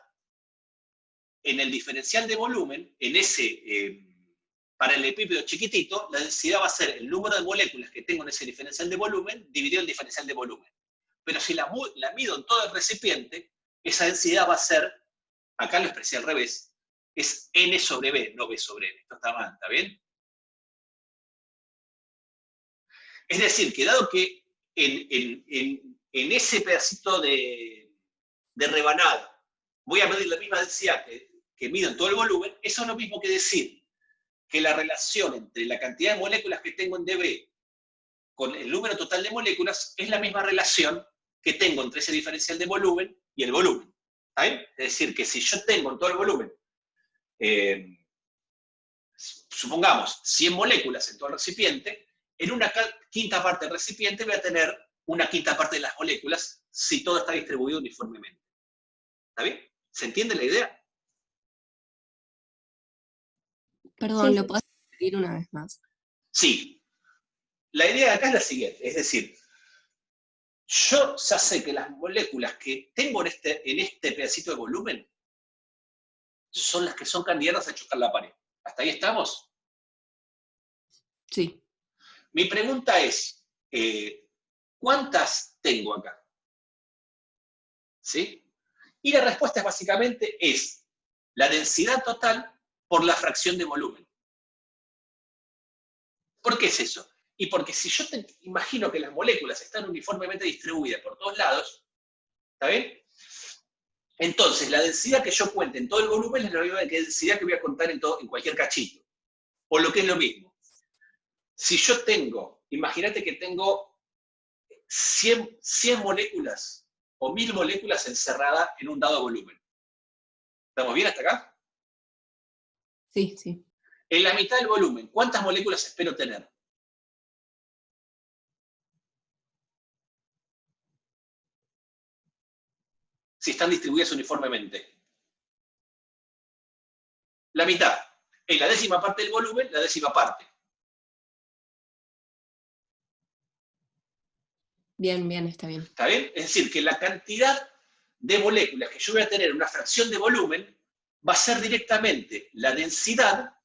Speaker 1: en el diferencial de volumen, en ese paralelepípedo chiquitito, la densidad va a ser el número de moléculas que tengo en ese diferencial de volumen dividido el diferencial de volumen. Pero si la mido en todo el recipiente, esa densidad va a ser, acá lo expresé al revés, es N sobre B, no B sobre N. Esto está mal, ¿está bien? Es decir, que dado que en ese pedacito de rebanada voy a medir la misma densidad que mido en todo el volumen, eso es lo mismo que decir que la relación entre la cantidad de moléculas que tengo en dB con el número total de moléculas es la misma relación que tengo entre ese diferencial de volumen y el volumen. ¿Está bien? Es decir, que si yo tengo en todo el volumen, supongamos 100 moléculas en todo el recipiente, en una quinta parte del recipiente voy a tener una quinta parte de las moléculas si todo está distribuido uniformemente. ¿Está bien? ¿Se entiende la idea?
Speaker 6: Perdón,
Speaker 4: Sí.
Speaker 6: ¿lo podés repetir una vez más?
Speaker 1: Sí. La idea de acá es la siguiente, es decir, yo ya sé que las moléculas que tengo en este pedacito de volumen son las que son candidatas a chocar la pared. ¿Hasta ahí estamos?
Speaker 6: Sí.
Speaker 1: Mi pregunta es, ¿cuántas tengo acá? ¿Sí? Y la respuesta básicamente es la densidad total por la fracción de volumen. ¿Por qué es eso? Y porque si yo imagino que las moléculas están uniformemente distribuidas por todos lados, ¿está bien? Entonces, la densidad que yo cuente en todo el volumen es la misma densidad que voy a contar en cualquier cachito. O lo que es lo mismo. Si yo tengo, imagínate que tengo 100 moléculas o 1000 moléculas encerradas en un dado volumen. ¿Estamos bien hasta acá?
Speaker 6: Sí, sí.
Speaker 1: En la mitad del volumen, ¿cuántas moléculas espero tener? Si están distribuidas uniformemente. La mitad. En la décima parte del volumen, la décima parte.
Speaker 6: Bien, bien, está bien.
Speaker 1: ¿Está bien? Es decir, que la cantidad de moléculas que yo voy a tener en una fracción de volumen va a ser directamente la densidad,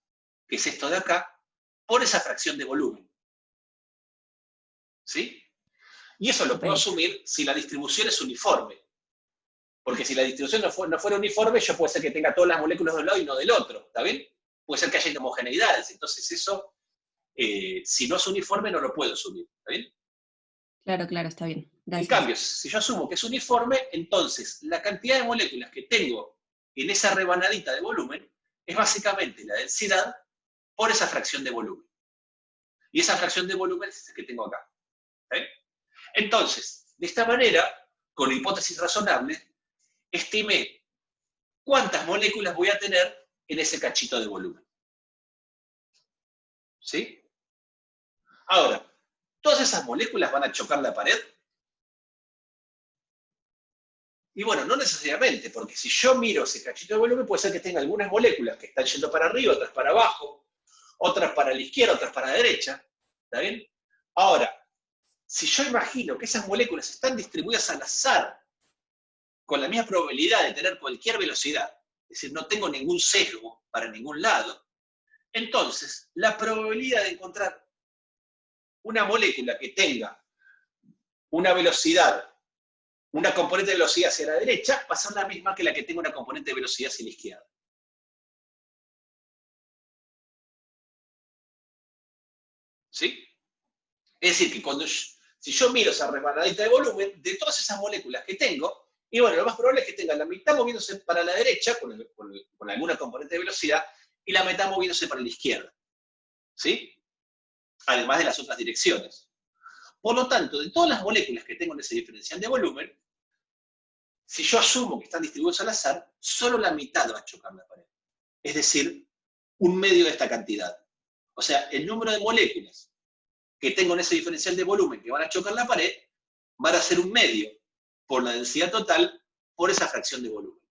Speaker 1: que es esto de acá, por esa fracción de volumen. ¿Sí? Y eso lo puedo asumir si la distribución es uniforme. Porque si la distribución no fuera uniforme, yo puede ser que tenga todas las moléculas de un lado y no del otro. ¿Está bien? Puede ser que haya inhomogeneidades. Entonces eso, si no es uniforme, no lo puedo asumir. ¿Está bien?
Speaker 6: Claro, claro, está bien. Gracias.
Speaker 1: En cambio, si yo asumo que es uniforme, entonces la cantidad de moléculas que tengo en esa rebanadita de volumen es básicamente la densidad por esa fracción de volumen. Y esa fracción de volumen es esa que tengo acá. ¿Okay? Entonces, de esta manera, con hipótesis razonables, estimé cuántas moléculas voy a tener en ese cachito de volumen. ¿Sí? Ahora, ¿todas esas moléculas van a chocar la pared? Y bueno, no necesariamente, porque si yo miro ese cachito de volumen, puede ser que tenga algunas moléculas que están yendo para arriba, otras para abajo, otras para la izquierda, otras para la derecha. ¿Está bien? Ahora, si yo imagino que esas moléculas están distribuidas al azar, con la misma probabilidad de tener cualquier velocidad, es decir, no tengo ningún sesgo para ningún lado, entonces la probabilidad de encontrar una molécula que tenga una velocidad, una componente de velocidad hacia la derecha, va a ser la misma que la que tenga una componente de velocidad hacia la izquierda. ¿Sí? Es decir, que si yo miro esa rebanadita de volumen, de todas esas moléculas que tengo, y bueno, lo más probable es que tenga la mitad moviéndose para la derecha, con alguna componente de velocidad, y la mitad moviéndose para la izquierda. ¿Sí? Además de las otras direcciones. Por lo tanto, de todas las moléculas que tengo en ese diferencial de volumen, si yo asumo que están distribuidos al azar, solo la mitad va a chocar la pared. Es decir, un medio de esta cantidad. O sea, el número de moléculas que tengo en ese diferencial de volumen que van a chocar la pared, van a ser un medio por la densidad total por esa fracción de volumen.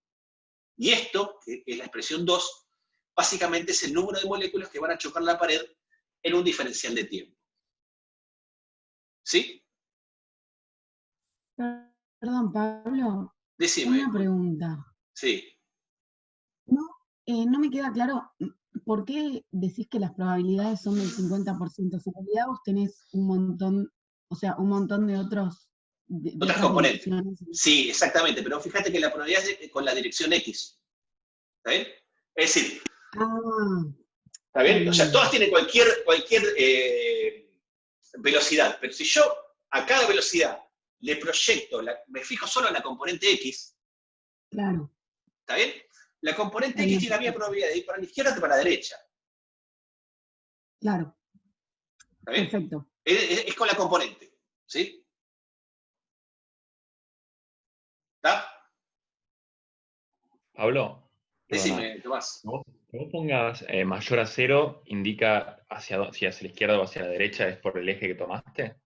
Speaker 1: Y esto, que es la expresión 2, básicamente es el número de moléculas que van a chocar la pared en un diferencial de tiempo. ¿Sí?
Speaker 7: Perdón, Pablo,
Speaker 1: Decime.
Speaker 7: una pregunta.
Speaker 1: Sí.
Speaker 7: No me queda claro por qué decís que las probabilidades son del 50%. Si en realidad vos tenés un montón, o sea, un montón de otros de
Speaker 1: Otras
Speaker 7: otras
Speaker 1: componentes.
Speaker 7: direcciones.
Speaker 1: Sí, exactamente, pero fíjate que la probabilidad es con la dirección X. ¿Está bien? Es decir,
Speaker 7: Ah,
Speaker 1: ¿está bien?
Speaker 7: está
Speaker 1: O sea,
Speaker 7: bien.
Speaker 1: todas tienen cualquier velocidad, pero si yo a cada velocidad le proyecto, me fijo solo en la componente X,
Speaker 7: Claro,
Speaker 1: ¿está bien? La componente
Speaker 7: está
Speaker 1: X
Speaker 7: bien,
Speaker 1: tiene la misma
Speaker 7: perfecto.
Speaker 1: probabilidad de ir para la izquierda que para la derecha.
Speaker 7: Claro,
Speaker 1: ¿Está bien?
Speaker 7: perfecto.
Speaker 1: Es con la componente. ¿Sí? ¿Está?
Speaker 2: Pablo, perdona.
Speaker 1: Decime, Tomás.
Speaker 2: Que vos pongas mayor a 0, indica si hacia la izquierda o hacia la derecha, ¿es por el eje que tomaste?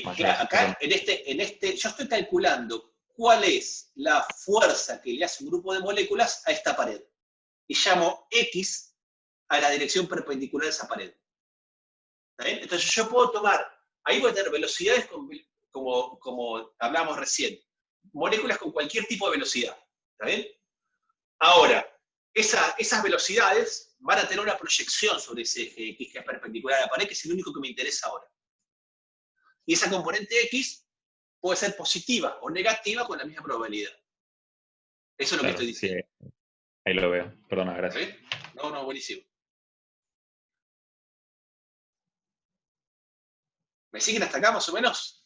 Speaker 2: Mayor a 0.
Speaker 1: Acá, yo estoy calculando cuál es la fuerza que le hace un grupo de moléculas a esta pared. Y llamo X a la dirección perpendicular de esa pared. ¿Está bien? Entonces yo puedo tomar, ahí voy a tener velocidades como hablamos recién, moléculas con cualquier tipo de velocidad. ¿Está bien? Ahora, esas velocidades van a tener una proyección sobre ese eje X que es perpendicular a la pared, que es el único que me interesa ahora. Y esa componente X puede ser positiva o negativa con la misma probabilidad. Eso es lo que estoy diciendo.
Speaker 2: Sí, ahí lo veo. Perdona, gracias.
Speaker 1: ¿Está bien? No, buenísimo. ¿Me siguen hasta acá más o menos?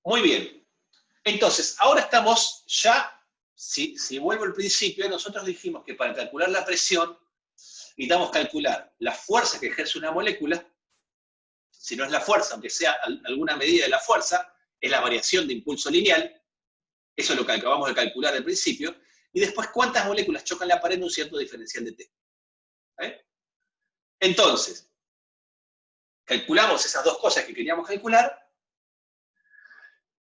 Speaker 1: Muy bien. Entonces, ahora estamos ya, si vuelvo al principio, nosotros dijimos que para calcular la presión necesitamos calcular la fuerza que ejerce una molécula. Si no es la fuerza, aunque sea alguna medida de la fuerza, es la variación de impulso lineal. Eso es lo que acabamos de calcular al principio. Y después, ¿cuántas moléculas chocan la pared en un cierto diferencial de T? Entonces, calculamos esas dos cosas que queríamos calcular.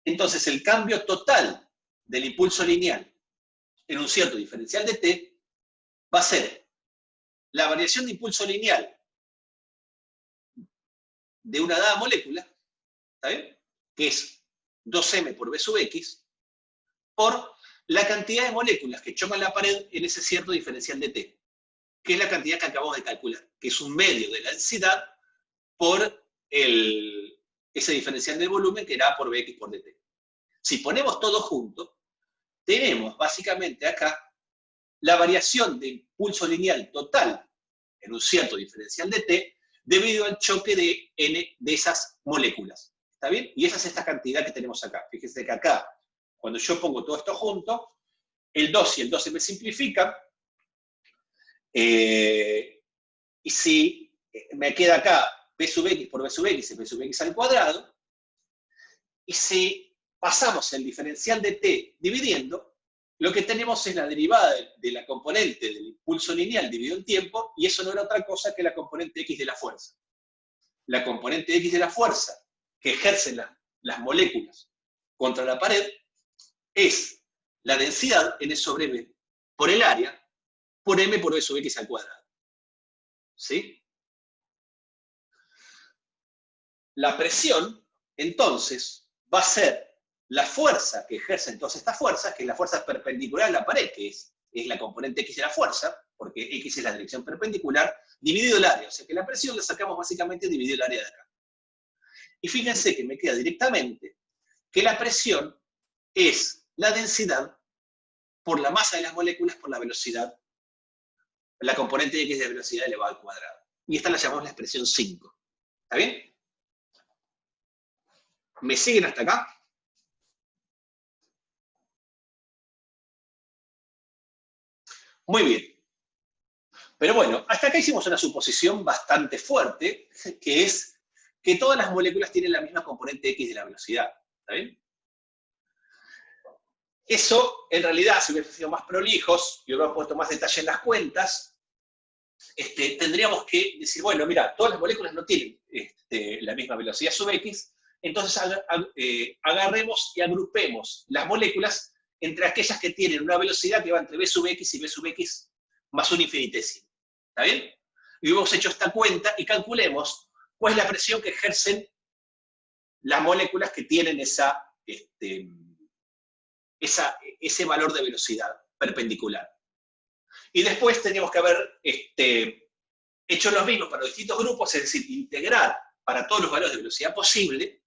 Speaker 1: Entonces, el cambio total del impulso lineal en un cierto diferencial de T va a ser la variación de impulso lineal de una dada molécula, ¿está bien? Que es 2m por v sub x, por la cantidad de moléculas que chocan la pared en ese cierto diferencial de T, que es la cantidad que acabamos de calcular, que es un medio de la densidad por ese diferencial del volumen que era por Vx por dt. Si ponemos todo junto, tenemos básicamente acá la variación de impulso lineal total en un cierto diferencial de T debido al choque de N de esas moléculas. ¿Está bien? Y esa es esta cantidad que tenemos acá. Fíjense que acá, cuando yo pongo todo esto junto, el 2 y el 2 se me simplifican, y si me queda acá P sub X por V sub X es P sub X al cuadrado, y si pasamos el diferencial de T dividiendo, lo que tenemos es la derivada de la componente del impulso lineal dividido en tiempo, y eso no era otra cosa que la componente X de la fuerza. La componente X de la fuerza que ejercen las moléculas contra la pared es la densidad N sobre M por el área por M por V sub X al cuadrado. ¿Sí? La presión, entonces, va a ser la fuerza que ejercen todas estas fuerzas, que es la fuerza perpendicular a la pared, que es la componente X de la fuerza, porque X es la dirección perpendicular, dividido el área. O sea que la presión la sacamos básicamente dividido el área de acá. Y fíjense que me queda directamente que la presión es la densidad por la masa de las moléculas por la velocidad, la componente X de velocidad elevado al cuadrado. Y esta la llamamos la expresión 5. ¿Está bien? ¿Me siguen hasta acá? Muy bien. Pero bueno, hasta acá hicimos una suposición bastante fuerte, que es que todas las moléculas tienen la misma componente X de la velocidad. ¿Está bien? Eso, en realidad, si hubiese sido más prolijos y hubiéramos puesto más detalle en las cuentas, tendríamos que decir, bueno, mira, todas las moléculas no tienen la misma velocidad sub x, entonces agarremos y agrupemos las moléculas entre aquellas que tienen una velocidad que va entre b sub x y b sub x más un infinitésimo. ¿Está bien? Y hemos hecho esta cuenta y calculemos cuál es la presión que ejercen las moléculas que tienen ese valor de velocidad perpendicular. Y después teníamos que haber hecho lo mismo para los distintos grupos, es decir, integrar para todos los valores de velocidad posible,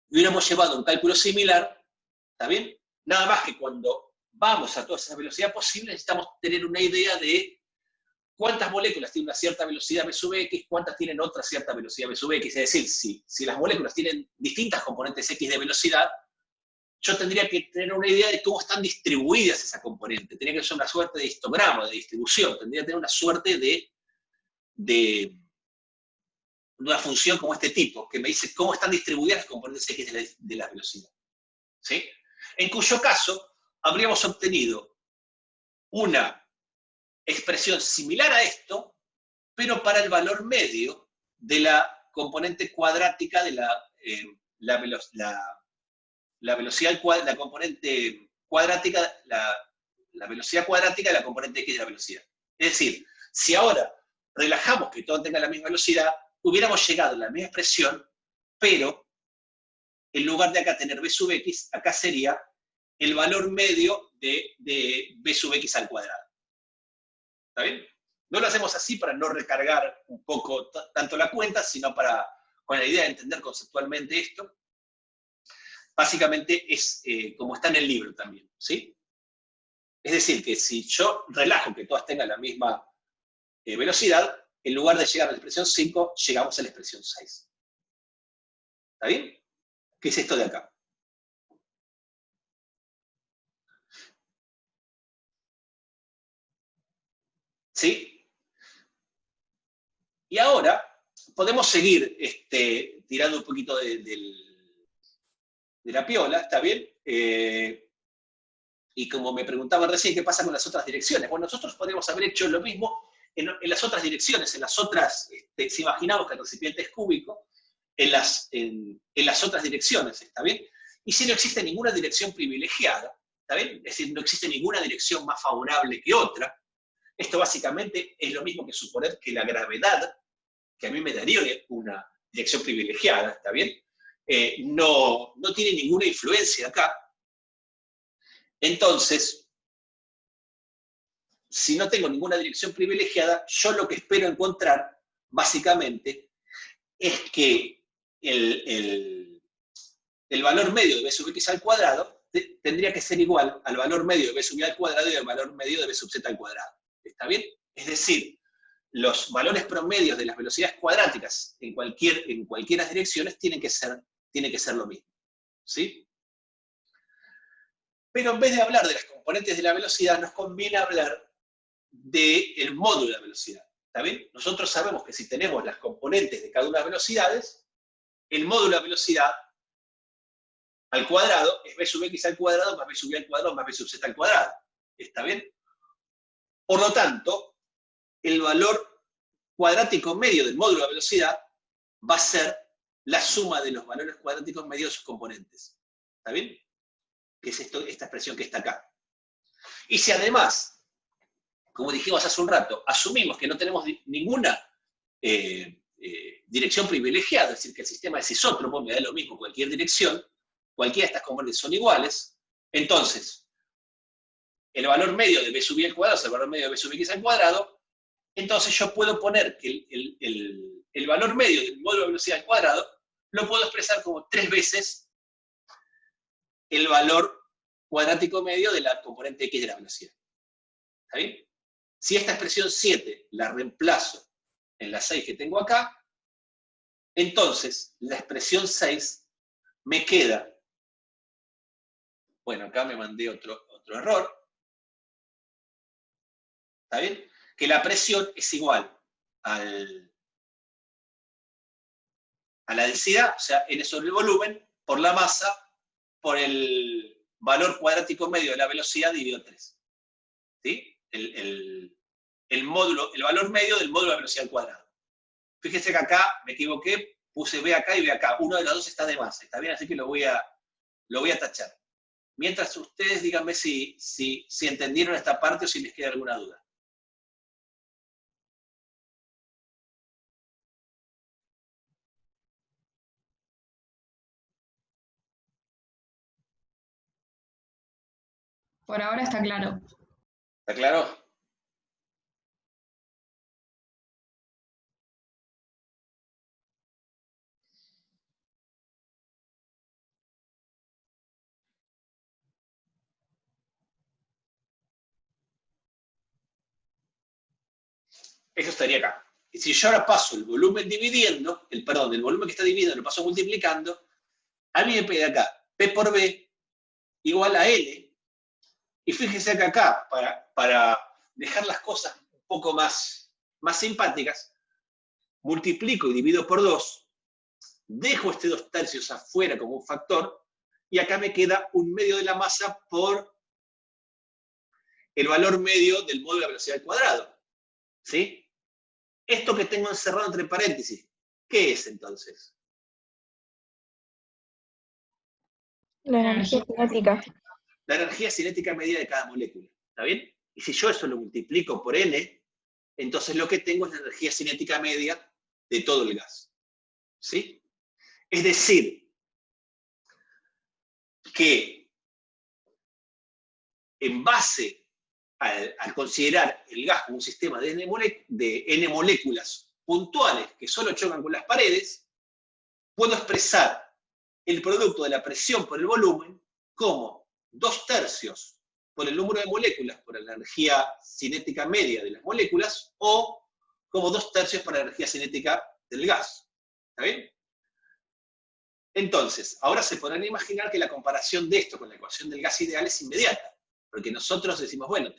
Speaker 1: y hubiéramos llevado un cálculo similar, ¿está bien? Nada más que cuando vamos a toda esa velocidad posible, necesitamos tener una idea de cuántas moléculas tienen una cierta velocidad v sub x, cuántas tienen otra cierta velocidad v sub x. Es decir, si las moléculas tienen distintas componentes x de velocidad, yo tendría que tener una idea de cómo están distribuidas esas componentes. Tendría que ser una suerte de histograma, de distribución. Tendría que tener una suerte de una función como este tipo, que me dice cómo están distribuidas las componentes x de la velocidad. ¿Sí? En cuyo caso, habríamos obtenido una expresión similar a esto, pero para el valor medio de la componente cuadrática de la velocidad, la componente cuadrática, la velocidad cuadrática de la componente x de la velocidad. Es decir, si ahora relajamos que todo tenga la misma velocidad, hubiéramos llegado a la misma expresión, pero en lugar de acá tener b sub x, acá sería el valor medio de b sub x al cuadrado. ¿Está bien? No lo hacemos así para no recargar un poco tanto la cuenta, sino con la idea de entender conceptualmente esto. Básicamente es como está en el libro también, ¿sí? Es decir, que si yo relajo que todas tengan la misma velocidad, en lugar de llegar a la expresión 5, llegamos a la expresión 6. ¿Está bien? ¿Qué es esto de acá? ¿Sí? Y ahora podemos seguir tirando un poquito de la piola, ¿está bien? Y como me preguntaban recién, ¿qué pasa con las otras direcciones? Bueno, nosotros podríamos haber hecho lo mismo en las otras direcciones, en las otras, si imaginamos que el recipiente es cúbico, en las otras direcciones, ¿está bien? Y si no existe ninguna dirección privilegiada, ¿está bien? Es decir, no existe ninguna dirección más favorable que otra, esto básicamente es lo mismo que suponer que la gravedad, que a mí me daría una dirección privilegiada, ¿está bien? No tiene ninguna influencia acá. Entonces, si no tengo ninguna dirección privilegiada, yo lo que espero encontrar, básicamente, es que el valor medio de b sub x al cuadrado tendría que ser igual al valor medio de b sub y al cuadrado y al valor medio de b sub z al cuadrado. ¿Está bien? Es decir, los valores promedios de las velocidades cuadráticas en cualquiera de las direcciones tienen que ser lo mismo. ¿Sí? Pero en vez de hablar de las componentes de la velocidad, nos conviene hablar del módulo de la velocidad. ¿Está bien? Nosotros sabemos que si tenemos las componentes de cada una de las velocidades, el módulo de la velocidad al cuadrado es b sub x al cuadrado más b sub y al cuadrado más b sub z al cuadrado. ¿Está bien? Por lo tanto, el valor cuadrático medio del módulo de la velocidad va a ser la suma de los valores cuadráticos medios de sus componentes. ¿Está bien? Que es esta expresión que está acá. Y si además, como dijimos hace un rato, asumimos que no tenemos ninguna dirección privilegiada, es decir, que el sistema es isótropo, me da lo mismo cualquier dirección, cualquiera de estas componentes son iguales, entonces, el valor medio de b sub y al cuadrado es el valor medio de b sub x al cuadrado, entonces yo puedo poner que el valor medio del módulo de velocidad al cuadrado lo puedo expresar como 3 veces el valor cuadrático medio de la componente x de la velocidad. ¿Está bien? Si esta expresión 7 la reemplazo en la 6 que tengo acá, entonces la expresión 6 me queda, bueno, acá me mandé otro error, ¿está bien? Que la presión es igual a la densidad, o sea, N sobre el volumen, por la masa, por el valor cuadrático medio de la velocidad dividido 3. ¿Sí? El el valor medio del módulo de velocidad al cuadrado. Fíjense que acá me equivoqué, puse B acá y B acá. Uno de los dos está de más, ¿está bien? Así que lo voy a tachar. Mientras ustedes díganme si entendieron esta parte o si les queda alguna duda.
Speaker 6: Por ahora está claro.
Speaker 1: ¿Está claro? Eso estaría acá. Y si yo ahora paso el volumen dividiendo, el volumen que está dividiendo lo paso multiplicando, a mí me pide acá P por B igual a L. Y fíjense que acá, para dejar las cosas un poco más simpáticas, multiplico y divido por 2, dejo este 2/3 afuera como un factor, y acá me queda un medio de la masa por el valor medio del módulo de velocidad al cuadrado. ¿Sí? Esto que tengo encerrado entre paréntesis, ¿qué es entonces?
Speaker 4: La energía cinética.
Speaker 1: La energía cinética media de cada molécula. ¿Está bien? Y si yo eso lo multiplico por N, entonces lo que tengo es la energía cinética media de todo el gas. ¿Sí? Es decir, que en base al considerar el gas como un sistema de N moléculas puntuales que solo chocan con las paredes, puedo expresar el producto de la presión por el volumen como 2/3 por el número de moléculas por la energía cinética media de las moléculas, o como 2/3 por la energía cinética del gas. ¿Está bien? Entonces, ahora se podrán imaginar que la comparación de esto con la ecuación del gas ideal es inmediata, porque nosotros decimos, bueno,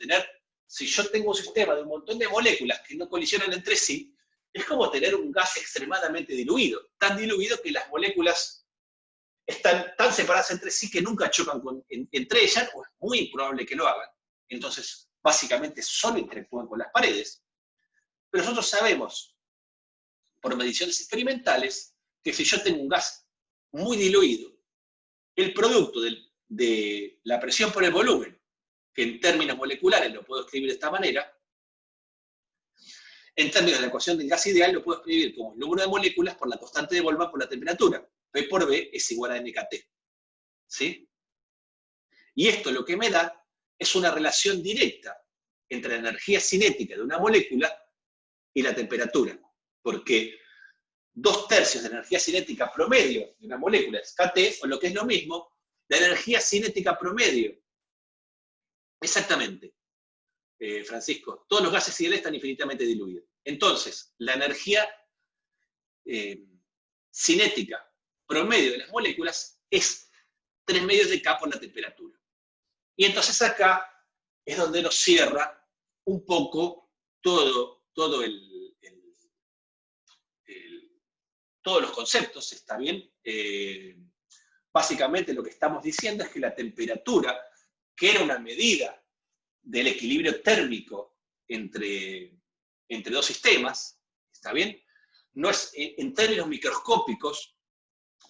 Speaker 1: si yo tengo un sistema de un montón de moléculas que no colisionan entre sí, es como tener un gas extremadamente diluido, tan diluido que las moléculas están tan separadas entre sí que nunca chocan entre ellas, o es muy improbable que lo hagan. Entonces, básicamente solo interactúan con las paredes. Pero nosotros sabemos, por mediciones experimentales, que si yo tengo un gas muy diluido, el producto de la presión por el volumen, que en términos moleculares lo puedo escribir de esta manera, en términos de la ecuación del gas ideal lo puedo escribir como el número de moléculas por la constante de Boltzmann por la temperatura. P por B es igual a NKT. ¿Sí? Y esto lo que me da es una relación directa entre la energía cinética de una molécula y la temperatura. Porque 2/3 de la energía cinética promedio de una molécula es KT, o lo que es lo mismo, la energía cinética promedio. Exactamente, Francisco. Todos los gases ideales están infinitamente diluidos. Entonces, la energía cinética promedio de las moléculas es 3/2 de K por la temperatura. Y entonces acá es donde nos cierra un poco todos los conceptos, ¿está bien? Básicamente lo que estamos diciendo es que la temperatura, que era una medida del equilibrio térmico entre dos sistemas, ¿está bien? No es, en términos microscópicos,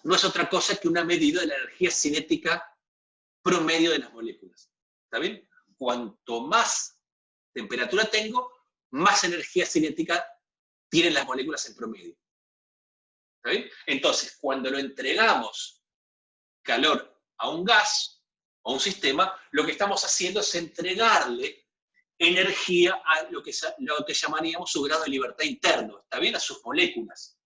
Speaker 1: no es otra cosa que una medida de la energía cinética promedio de las moléculas. ¿Está bien? Cuanto más temperatura tengo, más energía cinética tienen las moléculas en promedio. ¿Está bien? Entonces, cuando lo entregamos calor a un gas o a un sistema, lo que estamos haciendo es entregarle energía a lo que llamaríamos su grado de libertad interno, ¿está bien? A sus moléculas.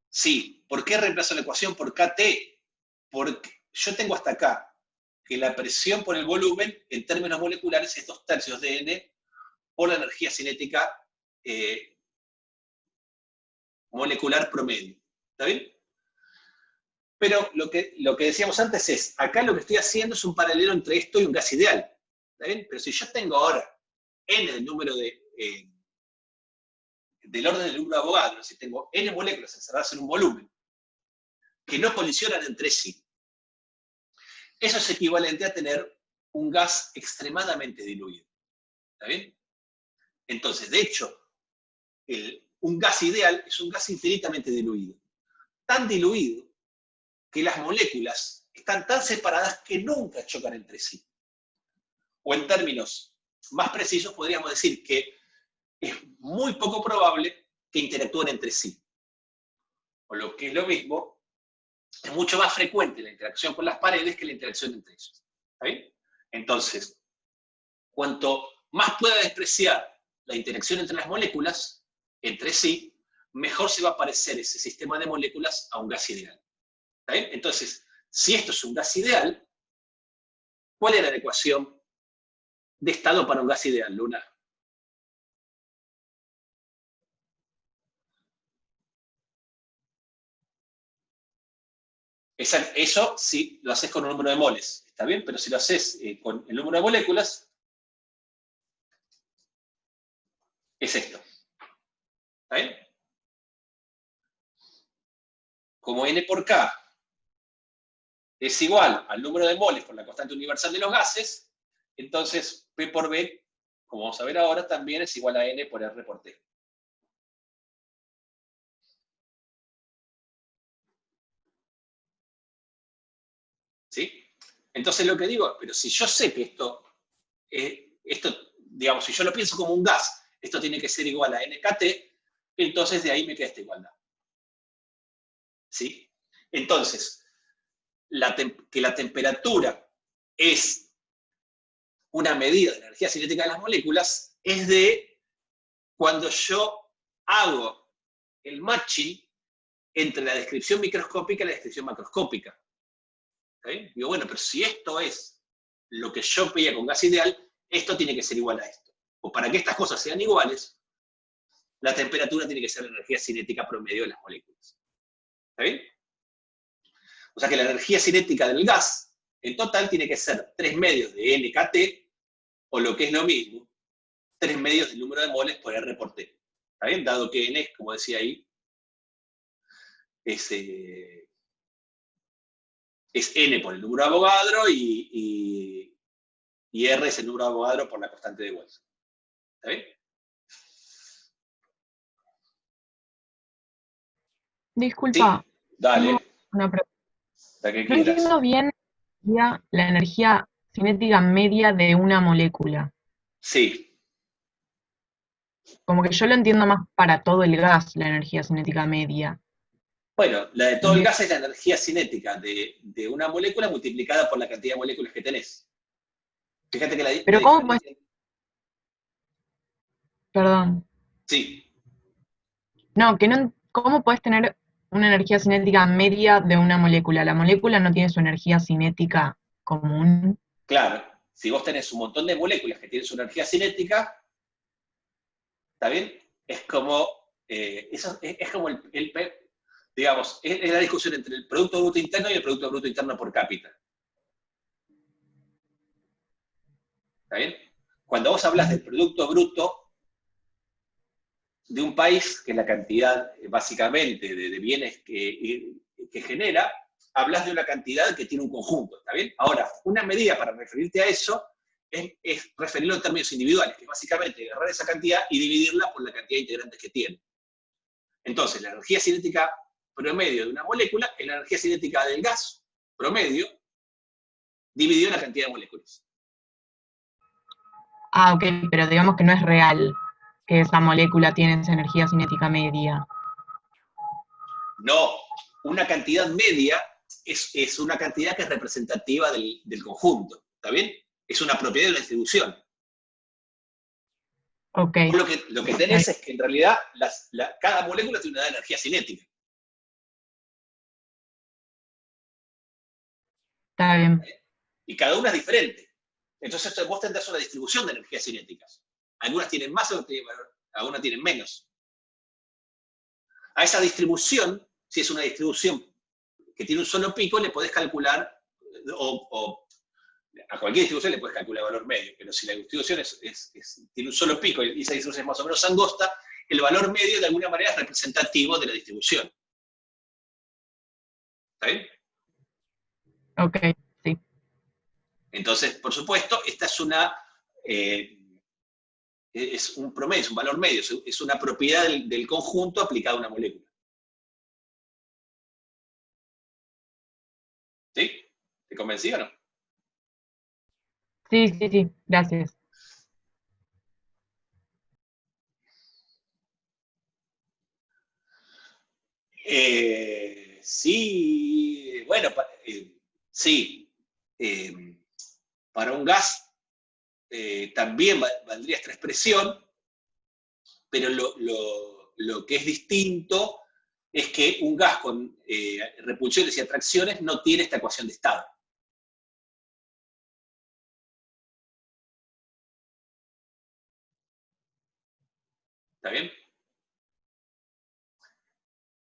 Speaker 1: Sí, ¿por qué reemplazo la ecuación por KT? Porque yo tengo hasta acá que la presión por el volumen en términos moleculares es 2/3 de N por la energía cinética molecular promedio. ¿Está bien? Pero lo que decíamos antes es, acá lo que estoy haciendo es un paralelo entre esto y un gas ideal. ¿Está bien? Pero si yo tengo ahora N del número del orden del número de Avogadro, si tengo N moléculas encerradas en un volumen que no colisionan entre sí, Eso es equivalente a tener un gas extremadamente diluido. ¿Está bien? Entonces, de hecho, un gas ideal es un gas infinitamente diluido. Tan diluido que las moléculas están tan separadas que nunca chocan entre sí. O en términos más precisos, podríamos decir que es muy poco probable que interactúen entre sí. O lo que es lo mismo, es mucho más frecuente la interacción con las paredes que la interacción entre ellos. ¿Está bien? Entonces, cuanto más pueda despreciar la interacción entre las moléculas, entre sí, mejor se va a parecer ese sistema de moléculas a un gas ideal. ¿Está bien? Entonces, si esto es un gas ideal, ¿cuál era la ecuación de estado para un gas ideal, Luna? Eso sí lo haces con un número de moles, ¿está bien? Pero si lo haces con el número de moléculas, es esto. ¿Está bien? Como N por K es igual al número de moles por la constante universal de los gases, entonces P por B, como vamos a ver ahora, también es igual a N por R por T. ¿Sí? Entonces lo que digo, pero si yo sé que esto, digamos, si yo lo pienso como un gas, esto tiene que ser igual a NKT, entonces de ahí me queda esta igualdad. ¿Sí? Entonces, que la temperatura es una medida de la energía cinética de las moléculas es de cuando yo hago el matching entre la descripción microscópica y la descripción macroscópica. ¿Sí? Digo, bueno, pero si esto es lo que yo pedía con gas ideal, esto tiene que ser igual a esto. O para que estas cosas sean iguales, la temperatura tiene que ser la energía cinética promedio de las moléculas. ¿Está bien? O sea que la energía cinética del gas, en total, tiene que ser 3 medios de NKT, o lo que es lo mismo, 3 medios del número de moles por R por T. ¿Está bien? Dado que N, como decía ahí, es N por el número de Avogadro y R es el número de Avogadro por la constante de Wells. ¿Está bien?
Speaker 3: Disculpa,
Speaker 1: Sí, dale,
Speaker 3: tengo una pregunta.
Speaker 1: la que
Speaker 3: No
Speaker 1: quieras.
Speaker 3: entiendo bien la energía cinética media de una molécula.
Speaker 1: Sí,
Speaker 3: Como que yo lo entiendo más para todo el gas, la energía cinética media.
Speaker 1: bueno, la de todo el gas es la energía cinética de una molécula multiplicada por la cantidad de moléculas que tenés. Fíjate que la
Speaker 3: Pero ¿cómo puedes,
Speaker 1: diferencia...
Speaker 3: perdón,
Speaker 1: Sí,
Speaker 3: no, ¿cómo puedes tener una energía cinética media de una molécula? La molécula no tiene su energía cinética común.
Speaker 1: claro. Si vos tenés un montón de moléculas que tienen su energía cinética, ¿está bien? Es como, es como digamos, es la discusión entre el Producto Bruto Interno y el Producto Bruto Interno por cápita. ¿Está bien? Cuando vos hablas del Producto Bruto de un país, que es la cantidad, básicamente, de bienes que genera, hablas de una cantidad que tiene un conjunto, ¿está bien? Ahora, una medida para referirte a eso es referirlo en términos individuales, que es básicamente agarrar esa cantidad y dividirla por la cantidad de integrantes que tiene. Entonces, la energía cinética promedio de una molécula es la energía cinética del gas promedio dividido en la cantidad de moléculas.
Speaker 3: Ah, ok, pero digamos que no es real que esa molécula tiene esa energía cinética media.
Speaker 1: No, una cantidad media es una cantidad que es representativa del conjunto, ¿está bien? Es una propiedad de la distribución.
Speaker 3: Ok,
Speaker 1: Lo que tenés es que en realidad cada molécula tiene una energía cinética.
Speaker 3: está bien.
Speaker 1: Y cada una es diferente. Entonces vos tendrás una distribución de energías cinéticas. Algunas tienen más, algunas tienen menos. A esa distribución, si es una distribución que tiene un solo pico, le podés calcular, o a cualquier distribución le puedes calcular valor medio, pero si la distribución tiene un solo pico y esa distribución es más o menos angosta, el valor medio de alguna manera es representativo de la distribución. ¿Está bien?
Speaker 3: Ok, sí.
Speaker 1: Entonces, por supuesto, esta es un promedio, es un valor medio, es una propiedad del conjunto aplicada a una molécula. ¿Sí? ¿Te convencí o no?
Speaker 3: Sí, sí, sí, gracias.
Speaker 1: Sí, bueno, sí. Para un gas también valdría esta expresión, pero lo que es distinto es que un gas con repulsiones y atracciones no tiene esta ecuación de estado. ¿Está bien?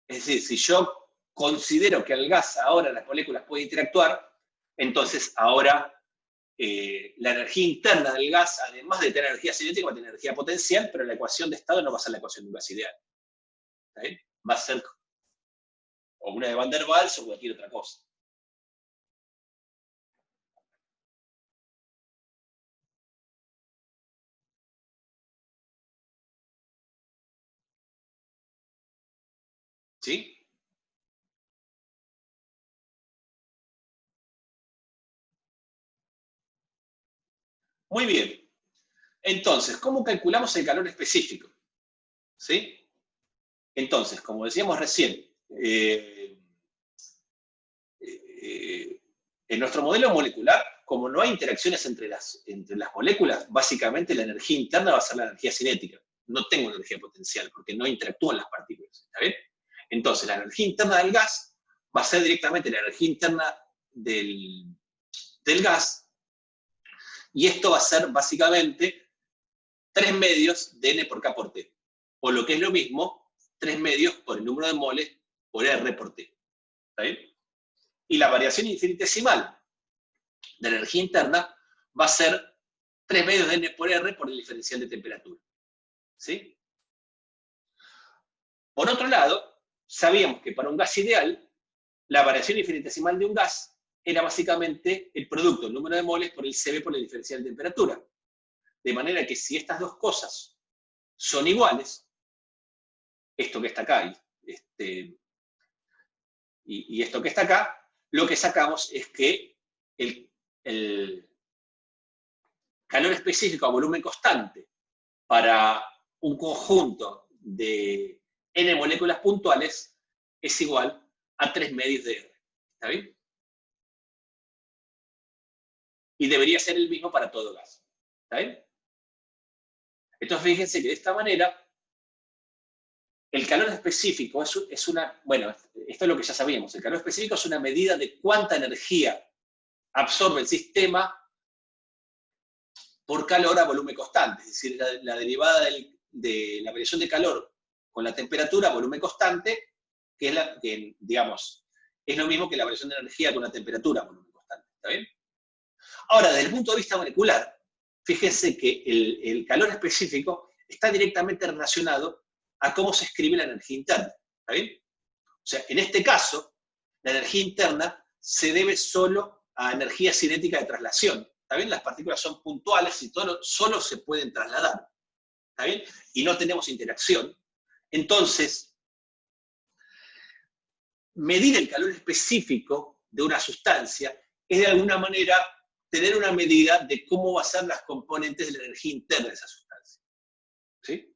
Speaker 1: Es decir, si yo considero que al gas ahora las moléculas pueden interactuar, entonces ahora la energía interna del gas, además de tener energía cinética, va a tener energía potencial, pero la ecuación de estado no va a ser la ecuación de un gas ideal. ¿Está bien? Va a ser o una de Van der Waals o cualquier otra cosa. ¿Sí? Muy bien. Entonces, ¿cómo calculamos el calor específico? ¿Sí? Entonces, como decíamos recién, en nuestro modelo molecular, como no hay interacciones entre las moléculas, básicamente la energía interna va a ser la energía cinética. No tengo energía potencial, porque no interactúan las partículas. ¿Está bien? Entonces, la energía interna del gas va a ser directamente la energía interna del gas, y esto va a ser básicamente 3 medios de N por K por T. O lo que es lo mismo, 3 medios por el número de moles por R por T. ¿Está bien? Y la variación infinitesimal de la energía interna va a ser 3 medios de N por R por el diferencial de temperatura. ¿Sí? Por otro lado, sabíamos que para un gas ideal, la variación infinitesimal de un gas era básicamente el producto, el número de moles por el CB por el diferencial de temperatura. De manera que si estas dos cosas son iguales, esto que está acá y esto que está acá, lo que sacamos es que el calor específico a volumen constante para un conjunto de N moléculas puntuales es igual a 3 medios de R. ¿Está bien? Y debería ser el mismo para todo gas. ¿Está bien? Entonces fíjense que de esta manera el calor específico es una, bueno, esto es lo que ya sabíamos, el calor específico es una medida de cuánta energía absorbe el sistema por calor a volumen constante, es decir, la derivada de la variación de calor con la temperatura a volumen constante, que es digamos, es lo mismo que la variación de energía con la temperatura a volumen constante. ¿Está bien? Ahora, desde el punto de vista molecular, fíjense que el calor específico está directamente relacionado a cómo se escribe la energía interna. ¿Está bien? O sea, en este caso, la energía interna se debe solo a energía cinética de traslación. ¿Está bien? Las partículas son puntuales y solo se pueden trasladar. ¿Está bien? Y no tenemos interacción. Entonces, medir el calor específico de una sustancia es de alguna manera tener una medida de cómo van a ser las componentes de la energía interna de esa sustancia. ¿Sí?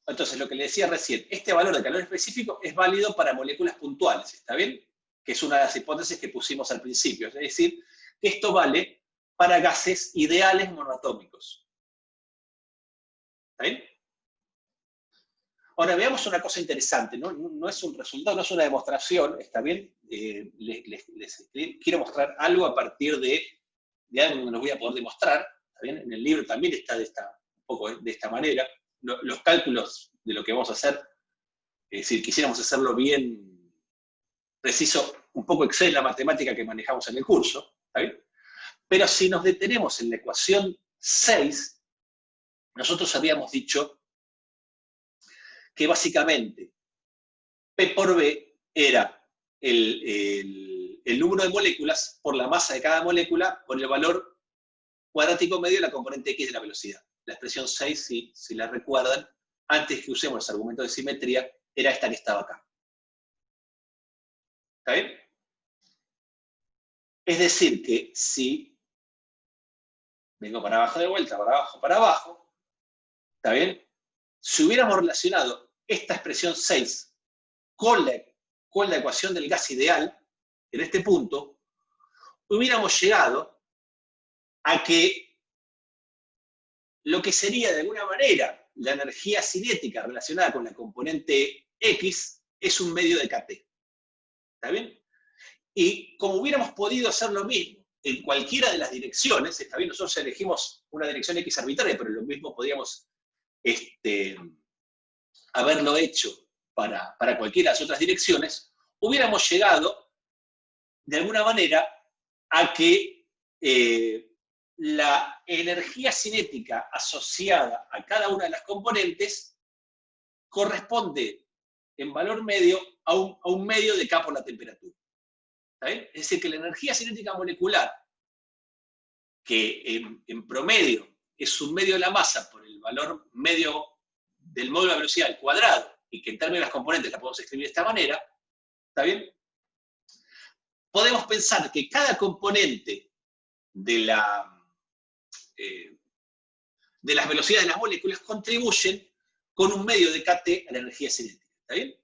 Speaker 1: Entonces, lo que le decía recién, este valor de calor específico es válido para moléculas puntuales, ¿está bien? Que es una de las hipótesis que pusimos al principio. Es decir, que esto vale para gases ideales monoatómicos. ¿Está bien? Ahora, veamos una cosa interesante, no es un resultado, no es una demostración, ¿está bien? Les quiero mostrar algo a partir de algo donde los voy a poder demostrar, ¿está bien? En el libro también está un poco de esta manera. Los cálculos de lo que vamos a hacer, es decir, quisiéramos hacerlo bien preciso, un poco excede la matemática que manejamos en el curso, ¿está bien? Pero si nos detenemos en la ecuación 6, nosotros habíamos dicho que básicamente P por B era el número de moléculas por la masa de cada molécula por el valor cuadrático medio de la componente X de la velocidad. La expresión 6, si la recuerdan, antes que usemos los argumentos de simetría, era esta que estaba acá. ¿Está bien? Es decir, que si vengo para abajo de vuelta, para abajo, ¿está bien? Si hubiéramos relacionado esta expresión 6 con la ecuación del gas ideal, en este punto, hubiéramos llegado a que lo que sería de alguna manera la energía cinética relacionada con la componente X es un medio de KT. ¿Está bien? Y como hubiéramos podido hacer lo mismo en cualquiera de las direcciones, está bien, nosotros elegimos una dirección X arbitraria, pero lo mismo podríamos haberlo hecho para cualquiera de las otras direcciones, hubiéramos llegado de alguna manera a que la energía cinética asociada a cada una de las componentes corresponde en valor medio a un medio de K por la temperatura. ¿Está bien? Es decir, que la energía cinética molecular, que en promedio es un medio de la masa por el valor medio del módulo de la velocidad al cuadrado, y que en términos de las componentes la podemos escribir de esta manera, ¿está bien? Podemos pensar que cada componente de las velocidades de las moléculas contribuyen con un medio de KT a la energía cinética. ¿Está bien?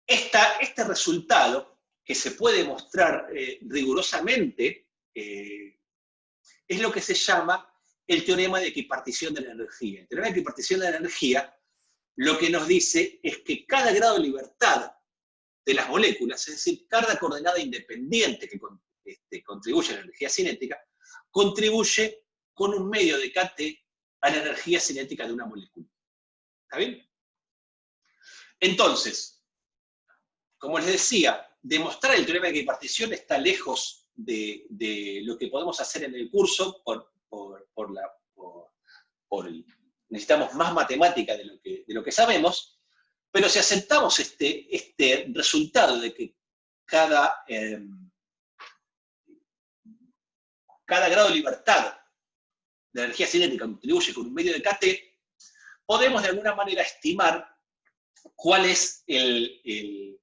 Speaker 1: Este resultado, que se puede mostrar rigurosamente, es lo que se llama el teorema de equipartición de la energía. El teorema de equipartición de la energía lo que nos dice es que cada grado de libertad de las moléculas, es decir, cada coordenada independiente que contribuye a la energía cinética, contribuye con un medio de KT a la energía cinética de una molécula. ¿Está bien? Entonces, como les decía, demostrar el teorema de equipartición está lejos de lo que podemos hacer en el curso necesitamos más matemática de lo que sabemos, pero si aceptamos este resultado de que cada grado de libertad de la energía cinética contribuye con un medio de KT, podemos de alguna manera estimar cuál es el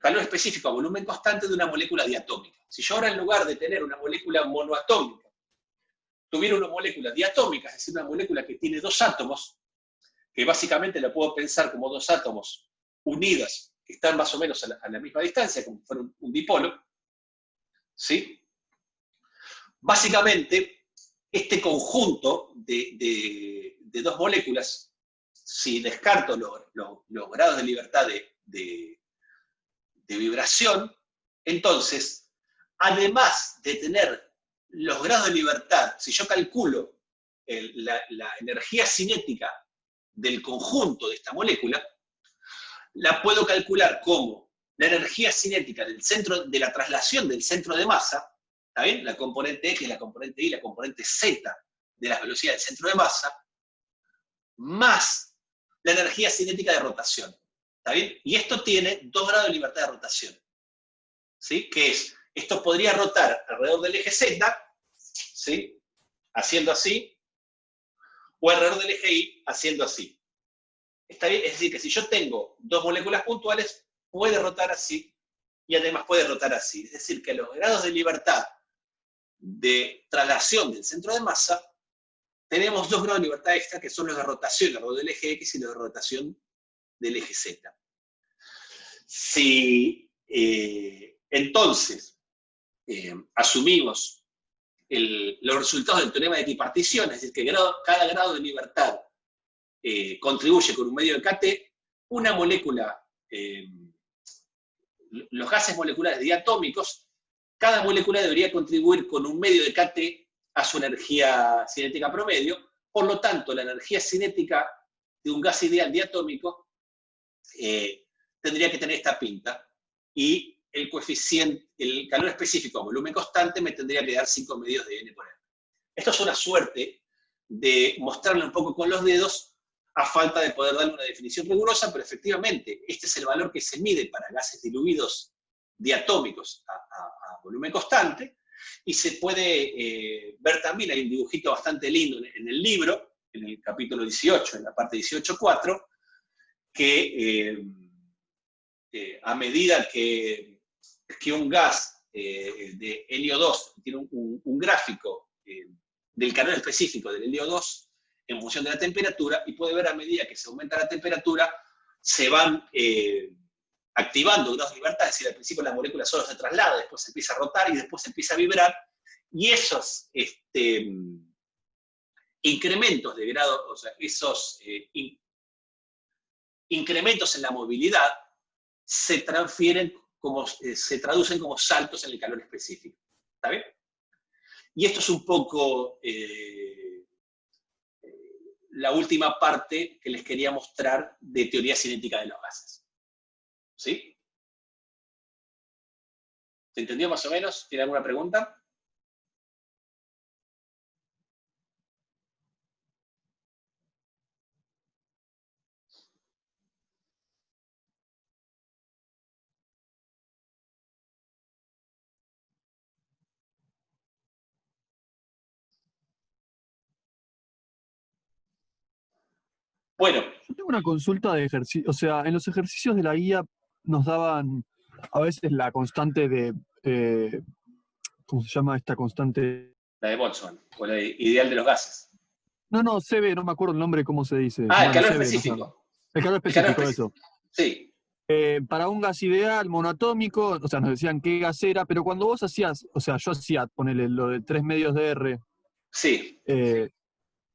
Speaker 1: calor específico a volumen constante de una molécula diatómica. Si yo ahora en lugar de tener una molécula monoatómica, tuviera una molécula diatómica, es decir, una molécula que tiene dos átomos, que básicamente la puedo pensar como dos átomos unidos, que están más o menos a la misma distancia, como si fuera un dipolo, ¿sí? Básicamente, este conjunto de dos moléculas, si descarto los grados de libertad de vibración, entonces, además de tener los grados de libertad, si yo calculo la energía cinética del conjunto de esta molécula, la puedo calcular como la energía cinética del centro, de la traslación del centro de masa, ¿está bien? La componente X, la componente Y, la componente Z de las velocidades del centro de masa, más la energía cinética de rotación. ¿Está bien? Y esto tiene 2 grados de libertad de rotación. ¿Sí? Que es, esto podría rotar alrededor del eje Z, ¿sí? Haciendo así, o alrededor del eje Y, haciendo así. ¿Está bien? Es decir, que si yo tengo 2 moléculas puntuales, puede rotar así, y además puede rotar así. Es decir, que los grados de libertad de traslación del centro de masa, tenemos 2 grados de libertad extra, que son los de rotación alrededor del eje X y los de rotación del eje Z. Si entonces asumimos los resultados del teorema de equipartición, es decir, que cada grado de libertad contribuye con un medio de KT, una molécula, los gases moleculares diatómicos, cada molécula debería contribuir con un medio de KT a su energía cinética promedio, por lo tanto, la energía cinética de un gas ideal diatómico tendría que tener esta pinta, y el coeficiente, el calor específico a volumen constante me tendría que dar 5 medios de N por M. Esto es una suerte de mostrarle un poco con los dedos a falta de poder darle una definición rigurosa, pero efectivamente, este es el valor que se mide para gases diluidos diatómicos a volumen constante, y se puede ver también, hay un dibujito bastante lindo en el libro, en el capítulo 18, en la parte 18.4, que a medida que un gas de helio 2 tiene un gráfico del calor específico del helio 2 en función de la temperatura, y puede ver a medida que se aumenta la temperatura, se van activando grados de libertad, es decir, al principio la molécula solo se traslada, después se empieza a rotar y después se empieza a vibrar, y esos incrementos de grado, o sea, esos incrementos en la movilidad se transfieren se traducen como saltos en el calor específico. ¿Está bien? Y esto es un poco la última parte que les quería mostrar de teoría cinética de los gases. ¿Sí? ¿Se entendió más o menos? ¿Tiene alguna pregunta? Bueno.
Speaker 5: Yo tengo una consulta de ejercicio, o sea, en los ejercicios de la guía nos daban a veces la constante de, ¿cómo se llama esta constante?
Speaker 1: La de Boltzmann, o la ideal de los gases.
Speaker 5: No, CB, no me acuerdo el nombre, ¿cómo se dice?
Speaker 1: Ah, el calor
Speaker 5: CB,
Speaker 1: específico.
Speaker 5: No, el calor específico, eso.
Speaker 1: Sí.
Speaker 5: Para un gas ideal monoatómico, o sea, nos decían qué gas era, pero cuando vos hacías, o sea, yo hacía, ponele lo de 3 medios de R,
Speaker 1: sí.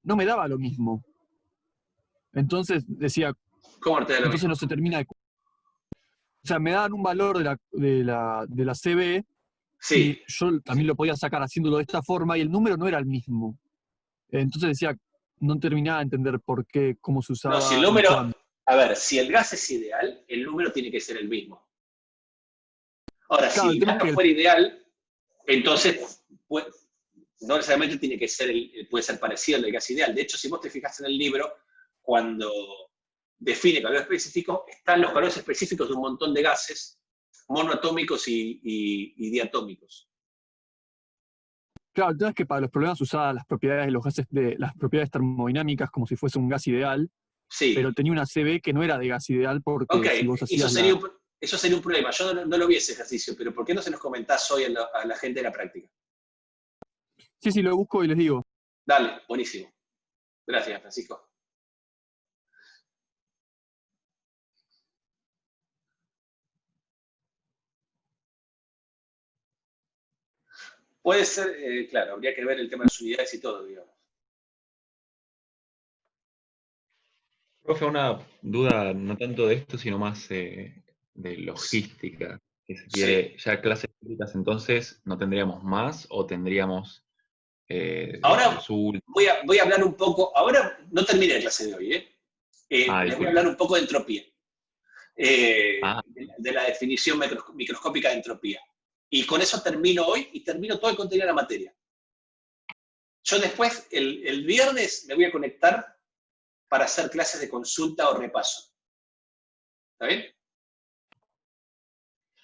Speaker 5: No me daba lo mismo. Entonces decía,
Speaker 1: ¿Cómo no te da lo
Speaker 5: entonces
Speaker 1: mismo?
Speaker 5: no se termina de... O sea, me daban un valor de la CB,
Speaker 1: sí.
Speaker 5: Y yo también lo podía sacar haciéndolo de esta forma, y el número no era el mismo. Entonces decía, no terminaba de entender por qué, cómo se usaba.
Speaker 1: No, si el número, a ver, si el gas es ideal, el número tiene que ser el mismo. Ahora,
Speaker 5: Claro,
Speaker 1: si el gas no
Speaker 5: que
Speaker 1: fuera ideal, entonces no necesariamente tiene que ser puede ser parecido al del gas ideal. De hecho, si vos te fijas en el libro, cuando define calor específico, están los calores específicos de un montón de gases, monoatómicos y diatómicos.
Speaker 5: Claro, el tema es que para los problemas usaba las propiedades de los gases, las propiedades termodinámicas como si fuese un gas ideal,
Speaker 1: sí.
Speaker 5: Pero tenía una CB que no era de gas ideal porque si vos hacías
Speaker 1: eso sería un problema. Yo no lo vi ese ejercicio, pero ¿por qué no se los comentás hoy a la gente de la práctica?
Speaker 5: Sí, lo busco y les digo.
Speaker 1: Dale, buenísimo. Gracias, Francisco. Puede ser, claro, habría que ver el tema de las unidades y todo, digamos.
Speaker 2: Profe, una duda no tanto de esto, sino más de logística. Que se quiere, ya clases públicas, entonces, ¿no tendríamos más o tendríamos
Speaker 1: ahora voy a hablar un poco, ahora no terminé la clase de hoy, les voy a hablar un poco de entropía, de la definición microscópica de entropía. Y con eso termino hoy y termino todo el contenido de la materia. Yo después, el viernes, me voy a conectar para hacer clases de consulta o repaso. ¿Está bien?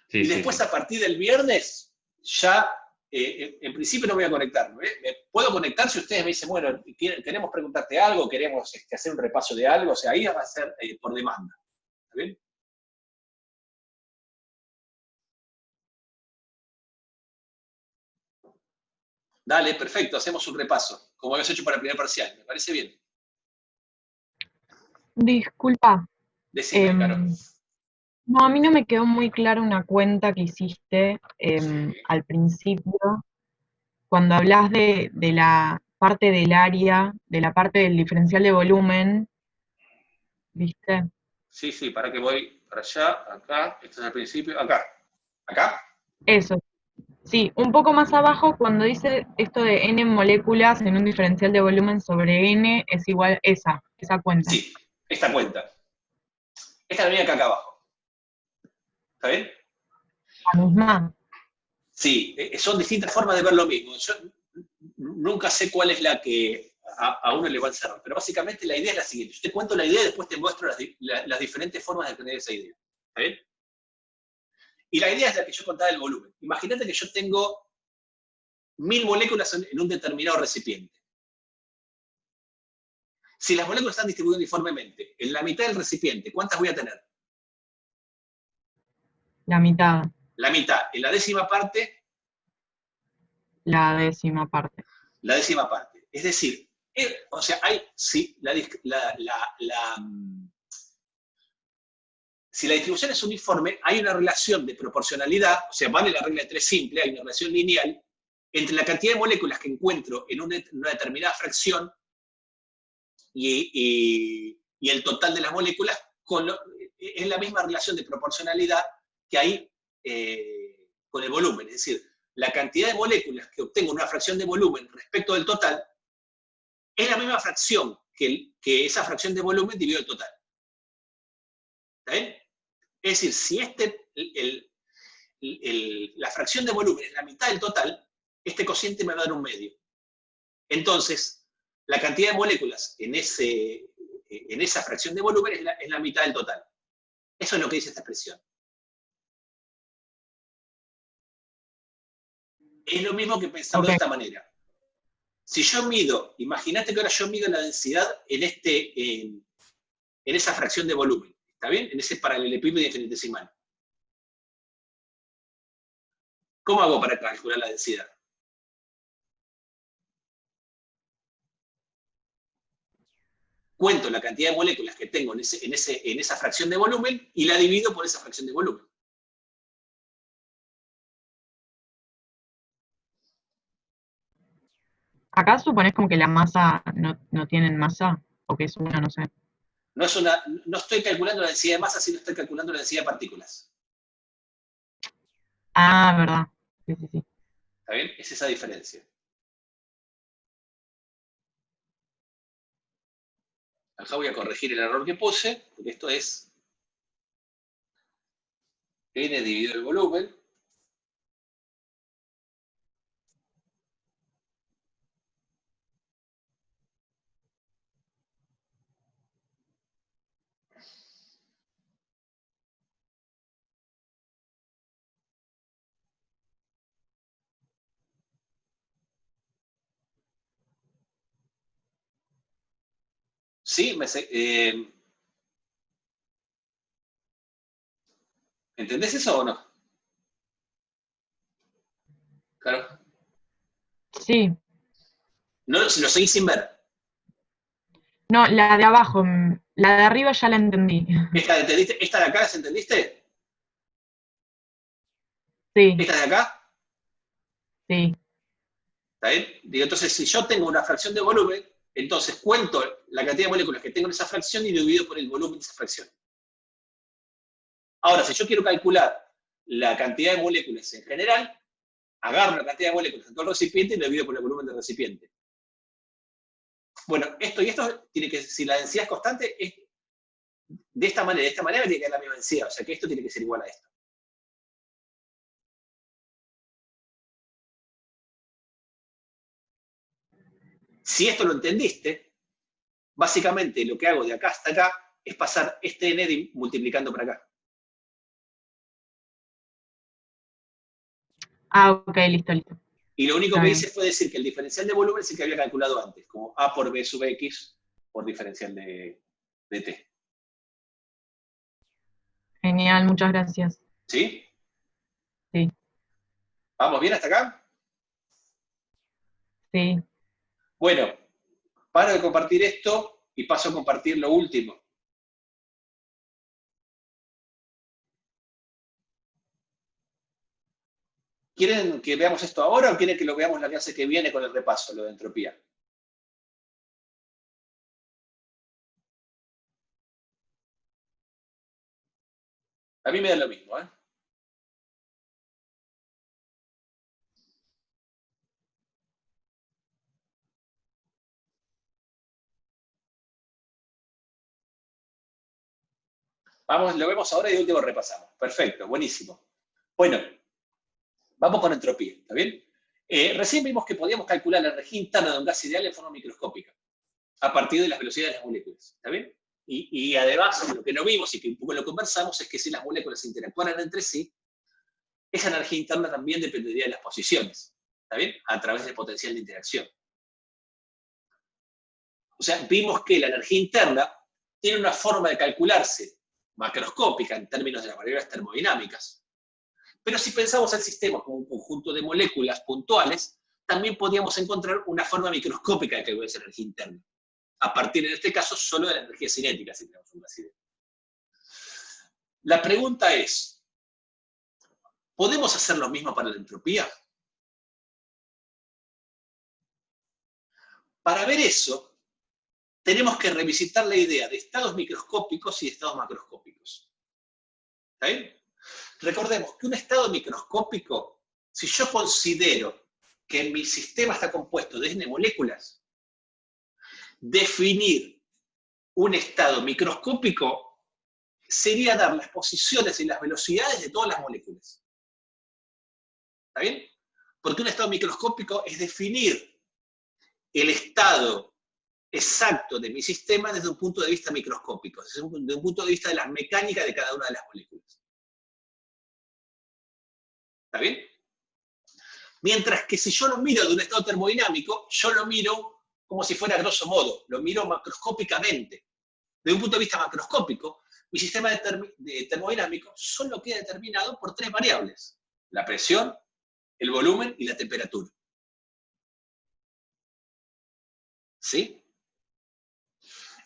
Speaker 1: Sí, y después, a partir del viernes, ya, en principio no me voy a conectar. ¿Me puedo conectar si ustedes me dicen, bueno, queremos preguntarte algo, queremos hacer un repaso de algo, o sea, ahí va a ser por demanda. ¿Está bien? Dale, perfecto, hacemos un repaso, como habías hecho para el primer parcial. ¿Me parece bien?
Speaker 3: Disculpa.
Speaker 1: Decime, claro.
Speaker 3: No, a mí no me quedó muy clara una cuenta que hiciste al principio, cuando hablas de la parte del área, de la parte del diferencial de volumen, ¿viste?
Speaker 1: Sí, para que voy para allá, acá, esto es al principio, acá. ¿Acá?
Speaker 3: Eso. Sí, un poco más abajo, cuando dice esto de n moléculas en un diferencial de volumen sobre n es igual esa cuenta.
Speaker 1: Sí, esta cuenta. Esta la venía acá abajo. ¿Está bien?
Speaker 3: La misma.
Speaker 1: Sí, son distintas formas de ver lo mismo. Yo nunca sé cuál es la que a uno le va a encerrar. Pero básicamente la idea es la siguiente. Yo te cuento la idea y después te muestro las diferentes formas de tener esa idea. ¿Está bien? Y la idea es la que yo contaba del volumen. Imagínate que yo tengo 1000 moléculas en un determinado recipiente. Si las moléculas están distribuidas uniformemente en la mitad del recipiente, ¿cuántas voy a tener?
Speaker 3: La mitad,
Speaker 1: La mitad. En la décima parte,
Speaker 3: la décima parte.
Speaker 1: la décima parte. Es decir, o sea, si la distribución es uniforme, hay una relación de proporcionalidad, o sea, vale la regla de 3 simple, hay una relación lineal entre la cantidad de moléculas que encuentro en una determinada fracción y el total de las moléculas, es la misma relación de proporcionalidad que hay con el volumen. Es decir, la cantidad de moléculas que obtengo en una fracción de volumen respecto del total es la misma fracción que esa fracción de volumen dividido el total. ¿Está bien? Es decir, si la fracción de volumen es la mitad del total, este cociente me va a dar un medio. Entonces, la cantidad de moléculas en esa fracción de volumen es la mitad del total. Eso es lo que dice esta expresión. Es lo mismo que pensarlo de esta manera. Si yo mido, imagínate que ahora yo mido la densidad en esa fracción de volumen, ¿está bien? En ese paralelepípedo infinitesimal. ¿Cómo hago para calcular la densidad? Cuento la cantidad de moléculas que tengo en esa fracción de volumen y la divido por esa fracción de volumen.
Speaker 3: Acá suponés como que la masa no tienen masa, o que es una, no sé.
Speaker 1: No estoy calculando la densidad de masa, sino estoy calculando la densidad de partículas.
Speaker 3: Ah, verdad. Sí, sí, sí.
Speaker 1: ¿Está bien? Es esa diferencia. Acá voy a corregir el error que puse, porque esto es n dividido el volumen. ¿Sí? ¿Entendés eso o no? Claro.
Speaker 3: Sí.
Speaker 1: No, lo seguís sin ver.
Speaker 3: No, la de abajo, la de arriba ya la entendí.
Speaker 1: ¿Esta entendiste? ¿Esta de acá las entendiste?
Speaker 3: Sí,
Speaker 1: ¿Esta de acá?
Speaker 3: sí.
Speaker 1: ¿Está bien? Digo, entonces, si yo tengo una fracción de volumen, entonces cuento la cantidad de moléculas que tengo en esa fracción y divido por el volumen de esa fracción. Ahora, si yo quiero calcular la cantidad de moléculas en general, agarro la cantidad de moléculas en todo el recipiente y lo divido por el volumen del recipiente. Bueno, esto y esto tiene que, si la densidad es constante, de esta manera tiene que dar la misma densidad, o sea que esto tiene que ser igual a esto. Si esto lo entendiste, básicamente lo que hago de acá hasta acá es pasar este n multiplicando por acá.
Speaker 3: Ah, ok, listo, listo.
Speaker 1: Y lo único
Speaker 3: Está
Speaker 1: que
Speaker 3: bien.
Speaker 1: hice fue decir que el diferencial de volumen es el que había calculado antes, como a por b sub x por diferencial de t.
Speaker 3: Genial, muchas gracias.
Speaker 1: ¿Sí?
Speaker 3: Sí,
Speaker 1: ¿Vamos bien hasta acá?
Speaker 3: sí.
Speaker 1: Bueno, paro de compartir esto y paso a compartir lo último. ¿Quieren que veamos esto ahora o quieren que lo veamos la clase que viene con el repaso, lo de entropía? A mí me da lo mismo, ¿eh? Vamos, lo vemos ahora y de último repasamos. Perfecto, buenísimo. Bueno, vamos con entropía, ¿está bien? Recién vimos que podíamos calcular la energía interna de un gas ideal de forma microscópica. a partir de las velocidades de las moléculas. ¿Está bien? Y además, lo que no vimos y que un poco lo conversamos es que si las moléculas interactuaran entre sí, esa energía interna también dependería de las posiciones. ¿Está bien? A través del potencial de interacción. O sea, vimos que la energía interna tiene una forma de calcularse macroscópica en términos de las variables termodinámicas. Pero si pensamos el sistema como un conjunto de moléculas puntuales, también podríamos encontrar una forma microscópica de calcular esa energía interna. A partir, en este caso, solo de la energía cinética, si tenemos un gas idéntico. La pregunta es, ¿podemos hacer lo mismo para la entropía? Para ver eso, tenemos que revisitar la idea de estados microscópicos y de estados macroscópicos. ¿Está bien? Recordemos que un estado microscópico, si yo considero que mi sistema está compuesto de N moléculas, definir un estado microscópico sería dar las posiciones y las velocidades de todas las moléculas. ¿Está bien? Porque un estado microscópico es definir el estado exacto de mi sistema desde un punto de vista microscópico, desde un punto de vista de la mecánica de cada una de las moléculas. ¿Está bien? Mientras que si yo lo miro de un estado termodinámico, yo lo miro como si fuera grosso modo, lo miro macroscópicamente. Desde un punto de vista macroscópico, mi sistema de termodinámico solo queda determinado por 3 variables: la presión, el volumen y la temperatura. ¿Sí?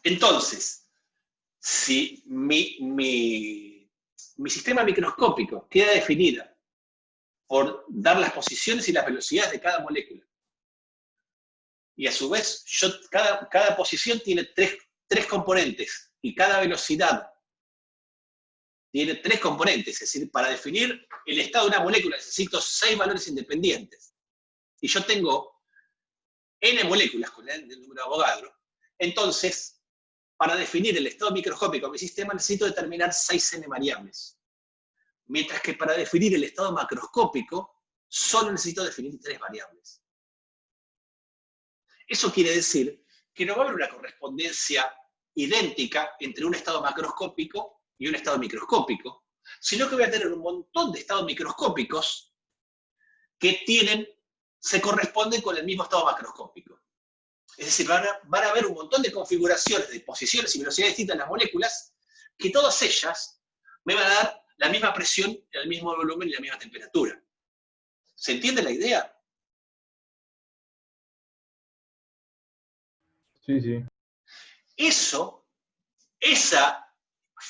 Speaker 1: Entonces, si mi sistema microscópico queda definido por dar las posiciones y las velocidades de cada molécula, y a su vez, cada posición tiene tres componentes, y cada velocidad tiene 3 componentes, es decir, para definir el estado de una molécula necesito 6 valores independientes, y yo tengo n moléculas con el número de Avogadro, entonces, para definir el estado microscópico de mi sistema necesito determinar 6n variables. Mientras que para definir el estado macroscópico, solo necesito definir 3 variables. Eso quiere decir que no va a haber una correspondencia idéntica entre un estado macroscópico y un estado microscópico, sino que voy a tener un montón de estados microscópicos que se corresponden con el mismo estado macroscópico. Es decir, van a haber un montón de configuraciones de posiciones y velocidades distintas en las moléculas, que todas ellas me van a dar la misma presión, el mismo volumen y la misma temperatura. ¿Se entiende la idea?
Speaker 8: Sí, sí.
Speaker 1: Esa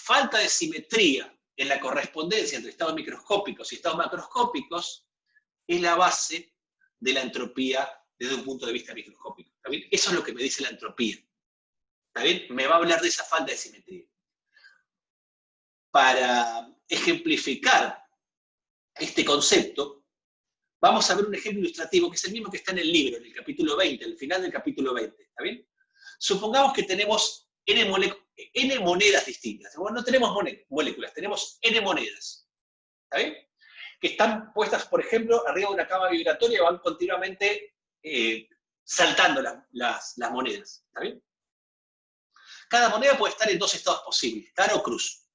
Speaker 1: falta de simetría en la correspondencia entre estados microscópicos y estados macroscópicos es la base de la entropía desde un punto de vista microscópico. ¿Está bien? Eso es lo que me dice la entropía. ¿Está bien? Me va a hablar de esa falta de simetría. Para ejemplificar este concepto, vamos a ver un ejemplo ilustrativo que es el mismo que está en el libro, en el capítulo 20, al final del capítulo 20. ¿Está bien? Supongamos que tenemos n monedas distintas. Bueno, no tenemos moléculas, tenemos n monedas. ¿Está bien? Que están puestas, por ejemplo, arriba de una cama vibratoria y van continuamente saltando las monedas. ¿Está bien? Cada moneda puede estar en 2 estados posibles, cara o cruz.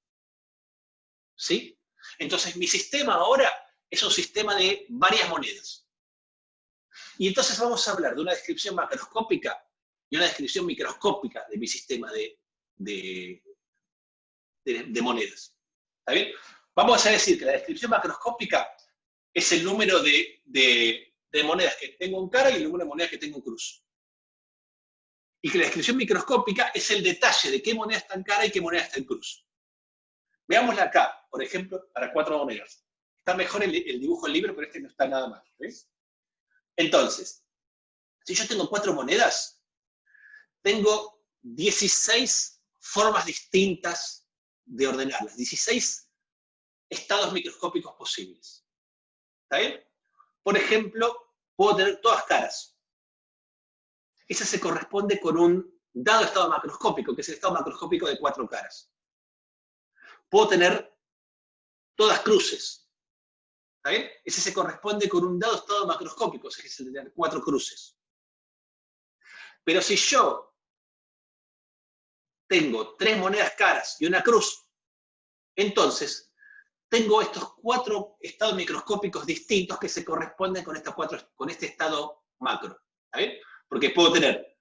Speaker 1: ¿Sí? Entonces, mi sistema ahora es un sistema de varias monedas. Y entonces vamos a hablar de una descripción macroscópica y una descripción microscópica de mi sistema de monedas. ¿Está bien? Vamos a decir que la descripción macroscópica es el número de monedas que tengo en cara y el número de monedas que tengo en cruz. Y que la descripción microscópica es el detalle de qué moneda está en cara y qué moneda está en cruz. Veámosla acá, por ejemplo, para 4 monedas. Está mejor el dibujo del libro, pero este no está nada mal. ¿Ves? Entonces, si yo tengo 4 monedas, tengo 16 formas distintas de ordenarlas, 16 estados microscópicos posibles. ¿Está bien? Por ejemplo, puedo tener todas caras. Ese se corresponde con un dado estado macroscópico, que es el estado macroscópico de 4 caras. Puedo tener todas cruces. ¿Está bien? Ese se corresponde con un dado estado macroscópico, que es el de tener 4 cruces. Pero si yo tengo 3 monedas caras y una cruz, entonces tengo estos 4 estados microscópicos distintos que se corresponden con, con este estado macro. ¿Está bien? Porque puedo tener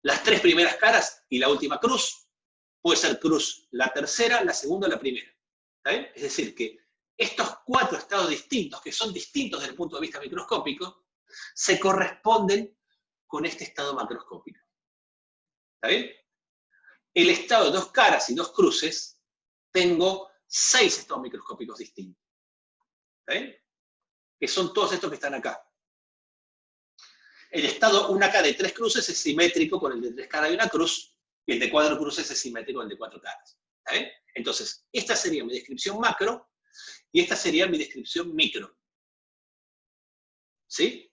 Speaker 1: las 3 primeras caras y la última cruz. Puede ser cruz la tercera, la segunda o la primera. ¿Está bien? Es decir, que estos 4 estados distintos, que son distintos desde el punto de vista microscópico, se corresponden con este estado macroscópico. ¿Está bien? El estado de 2 caras y 2 cruces, tengo 6 estados microscópicos distintos. ¿Está bien? Que son todos estos que están acá. El estado 1K de 3 cruces es simétrico con el de 3 caras y una cruz, y el de 4 cruces es simétrico con el de 4 caras. ¿Está bien? Entonces, esta sería mi descripción macro, y esta sería mi descripción micro. ¿Sí?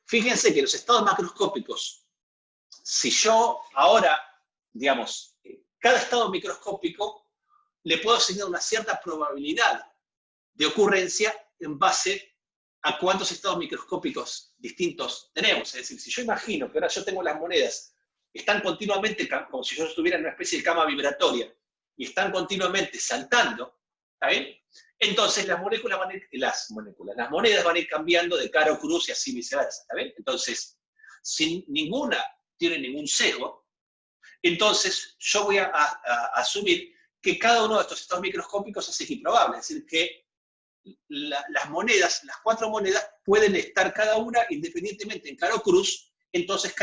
Speaker 1: Fíjense que los estados macroscópicos, si yo ahora, digamos, cada estado microscópico le puedo asignar una cierta probabilidad de ocurrencia en base a cuántos estados microscópicos distintos tenemos. Es decir, si yo imagino que ahora yo tengo las monedas, están continuamente, como si yo estuviera en una especie de cama vibratoria, y están continuamente saltando, ¿está bien? Entonces las monedas van a ir cambiando de cara o cruz y así viceversa, ¿está bien? Entonces, si ninguna tiene ningún sesgo, entonces yo voy a asumir que cada uno de estos estados microscópicos es equiprobable, es decir, que las monedas, las 4 monedas, pueden estar cada una independientemente en cara o cruz, entonces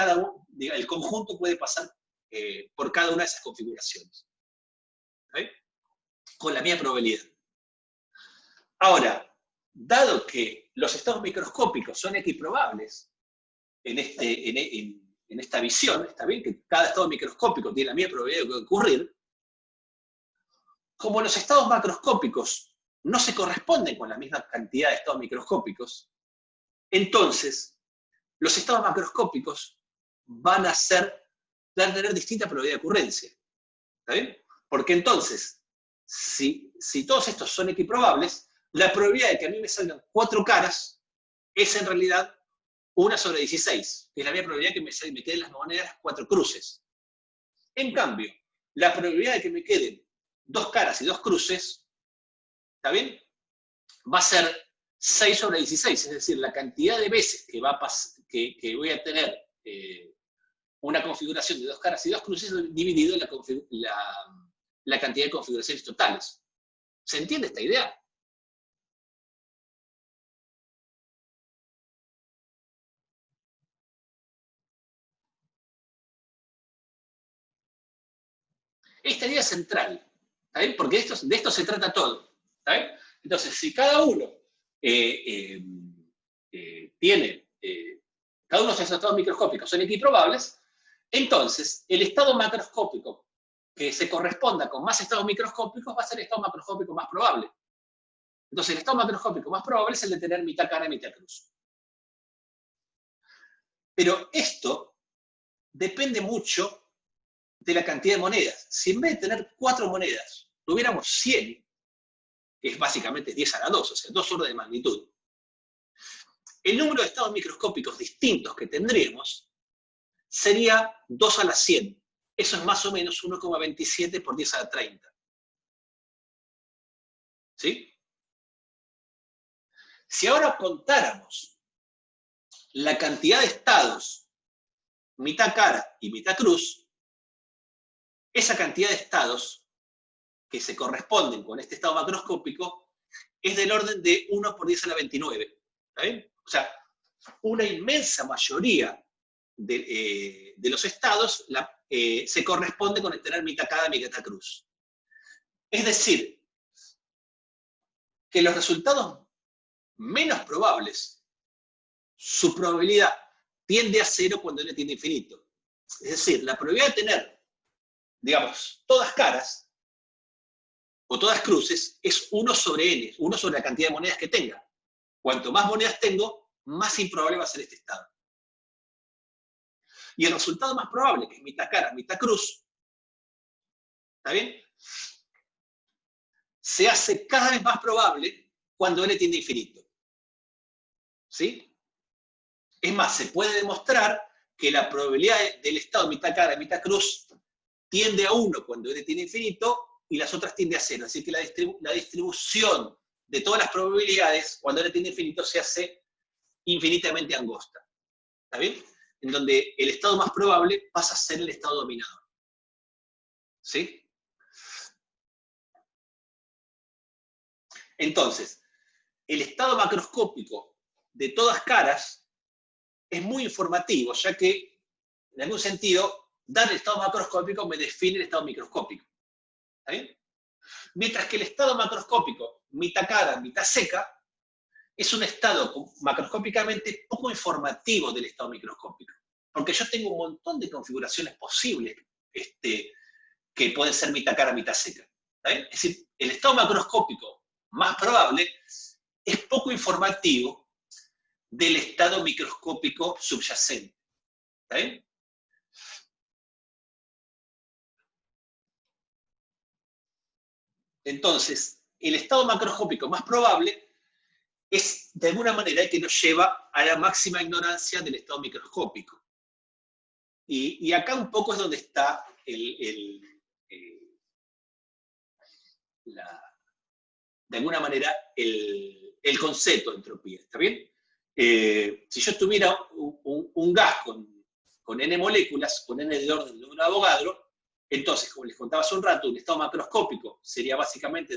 Speaker 1: el conjunto puede pasar por cada una de esas configuraciones. ¿Okay? Con la misma probabilidad. Ahora, dado que los estados microscópicos son equiprobables en esta visión, está bien que cada estado microscópico tiene la misma probabilidad de ocurrir, como los estados macroscópicos no se corresponden con la misma cantidad de estados microscópicos, entonces los estados macroscópicos van a tener distinta probabilidad de ocurrencia. ¿Está bien? Porque entonces, si todos estos son equiprobables, la probabilidad de que a mí me salgan 4 caras es en realidad 1/16, que es la misma probabilidad que me queden las monedas 4 cruces. En cambio, la probabilidad de que me queden 2 caras y 2 cruces, ¿está bien? Va a ser 6/16, es decir, la cantidad de veces que voy a tener una configuración de 2 caras y 2 cruces dividido la cantidad de configuraciones totales. ¿Se entiende esta idea? Esta idea es central, ¿está bien? Porque de esto se trata todo. ¿Está bien? Entonces, si cada uno tiene, cada uno de esos estados microscópicos son equiprobables, entonces el estado macroscópico que se corresponda con más estados microscópicos va a ser el estado macroscópico más probable. Entonces el estado macroscópico más probable es el de tener mitad cara y mitad cruz. Pero esto depende mucho de la cantidad de monedas. Si en vez de tener 4 monedas tuviéramos 100, que es básicamente 10 a la 2, o sea, 2 órdenes de magnitud, el número de estados microscópicos distintos que tendríamos sería 2 a la 100. Eso es más o menos 1,27 por 10 a la 30. ¿Sí? Si ahora contáramos la cantidad de estados, mitad cara y mitad cruz, esa cantidad de estados que se corresponden con este estado macroscópico es del orden de 1 por 10 a la 29. ¿Está bien? O sea, una inmensa mayoría de los estados se corresponde con el tener mitad cara y mitad cruz. Es decir, que los resultados menos probables, su probabilidad tiende a 0 cuando n tiende a infinito. Es decir, la probabilidad de tener, digamos, todas caras o todas cruces es 1 sobre n, 1 sobre la cantidad de monedas que tenga. Cuanto más monedas tengo, más improbable va a ser este estado. Y el resultado más probable, que es mitad cara, mitad cruz, ¿está bien? Se hace cada vez más probable cuando n tiende a infinito. ¿Sí? Es más, se puede demostrar que la probabilidad del estado mitad cara, mitad cruz, tiende a 1 cuando n tiene infinito, y las otras tiende a 0. Así que la distribución de todas las probabilidades, cuando n tiene infinito, se hace infinitamente angosta. ¿Está bien? En donde el estado más probable pasa a ser el estado dominador. ¿Sí? Entonces, el estado macroscópico de todas caras es muy informativo, ya que, en algún sentido, dar el estado macroscópico me define el estado microscópico. ¿Está bien? Mientras que el estado macroscópico, mitad cara, mitad seca, es un estado macroscópicamente poco informativo del estado microscópico. Porque yo tengo un montón de configuraciones posibles que pueden ser mitad cara, mitad seca. ¿Está bien? Es decir, el estado macroscópico más probable es poco informativo del estado microscópico subyacente. ¿Está bien? Entonces, el estado macroscópico más probable es, de alguna manera, el que nos lleva a la máxima ignorancia del estado microscópico. Y acá un poco es donde está de alguna manera, el concepto de entropía. ¿Está bien? Si yo tuviera un gas con n moléculas, con n de orden de un Avogadro, entonces, como les contaba hace un rato, un estado macroscópico sería básicamente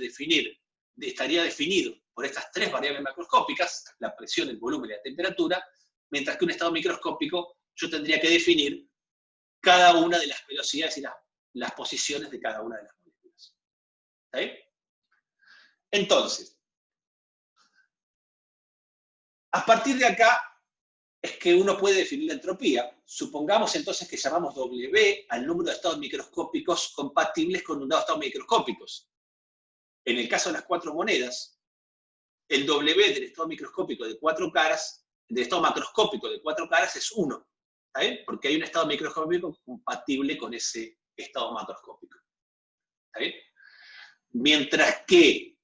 Speaker 1: estaría definido por estas 3 variables macroscópicas, la presión, el volumen y la temperatura, mientras que un estado microscópico yo tendría que definir cada una de las velocidades y las posiciones de cada una de las moléculas. ¿Está bien? Entonces, a partir de acá es que uno puede definir la entropía. Supongamos entonces que llamamos W al número de estados microscópicos compatibles con un dado estado microscópicos. En el caso de las 4 monedas, el W del estado microscópico de 4 caras, del estado macroscópico de 4 caras es 1. ¿Está bien? Porque hay un estado microscópico compatible con ese estado macroscópico. ¿Está bien? Mientras que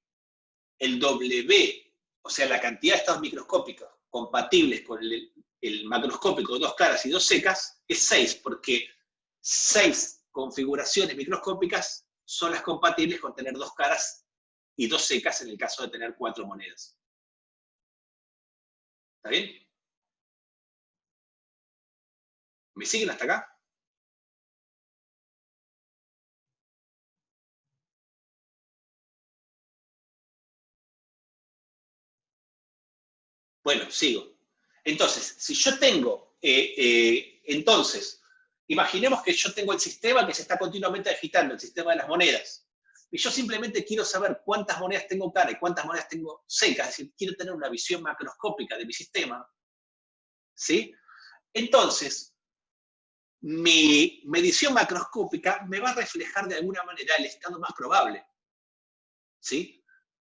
Speaker 1: el W, o sea, la cantidad de estados microscópicos compatibles con el macroscópico de 2 caras y 2 secas, es 6, porque 6 configuraciones microscópicas son las compatibles con tener 2 caras y 2 secas en el caso de tener 4 monedas. ¿Está bien? ¿Me siguen hasta acá? Bueno, sigo. Entonces, si yo tengo, imaginemos que yo tengo el sistema que se está continuamente agitando, el sistema de las monedas, y yo simplemente quiero saber cuántas monedas tengo cara y cuántas monedas tengo secas, es decir, quiero tener una visión macroscópica de mi sistema, ¿sí? Entonces, mi medición macroscópica me va a reflejar de alguna manera el estado más probable, ¿sí?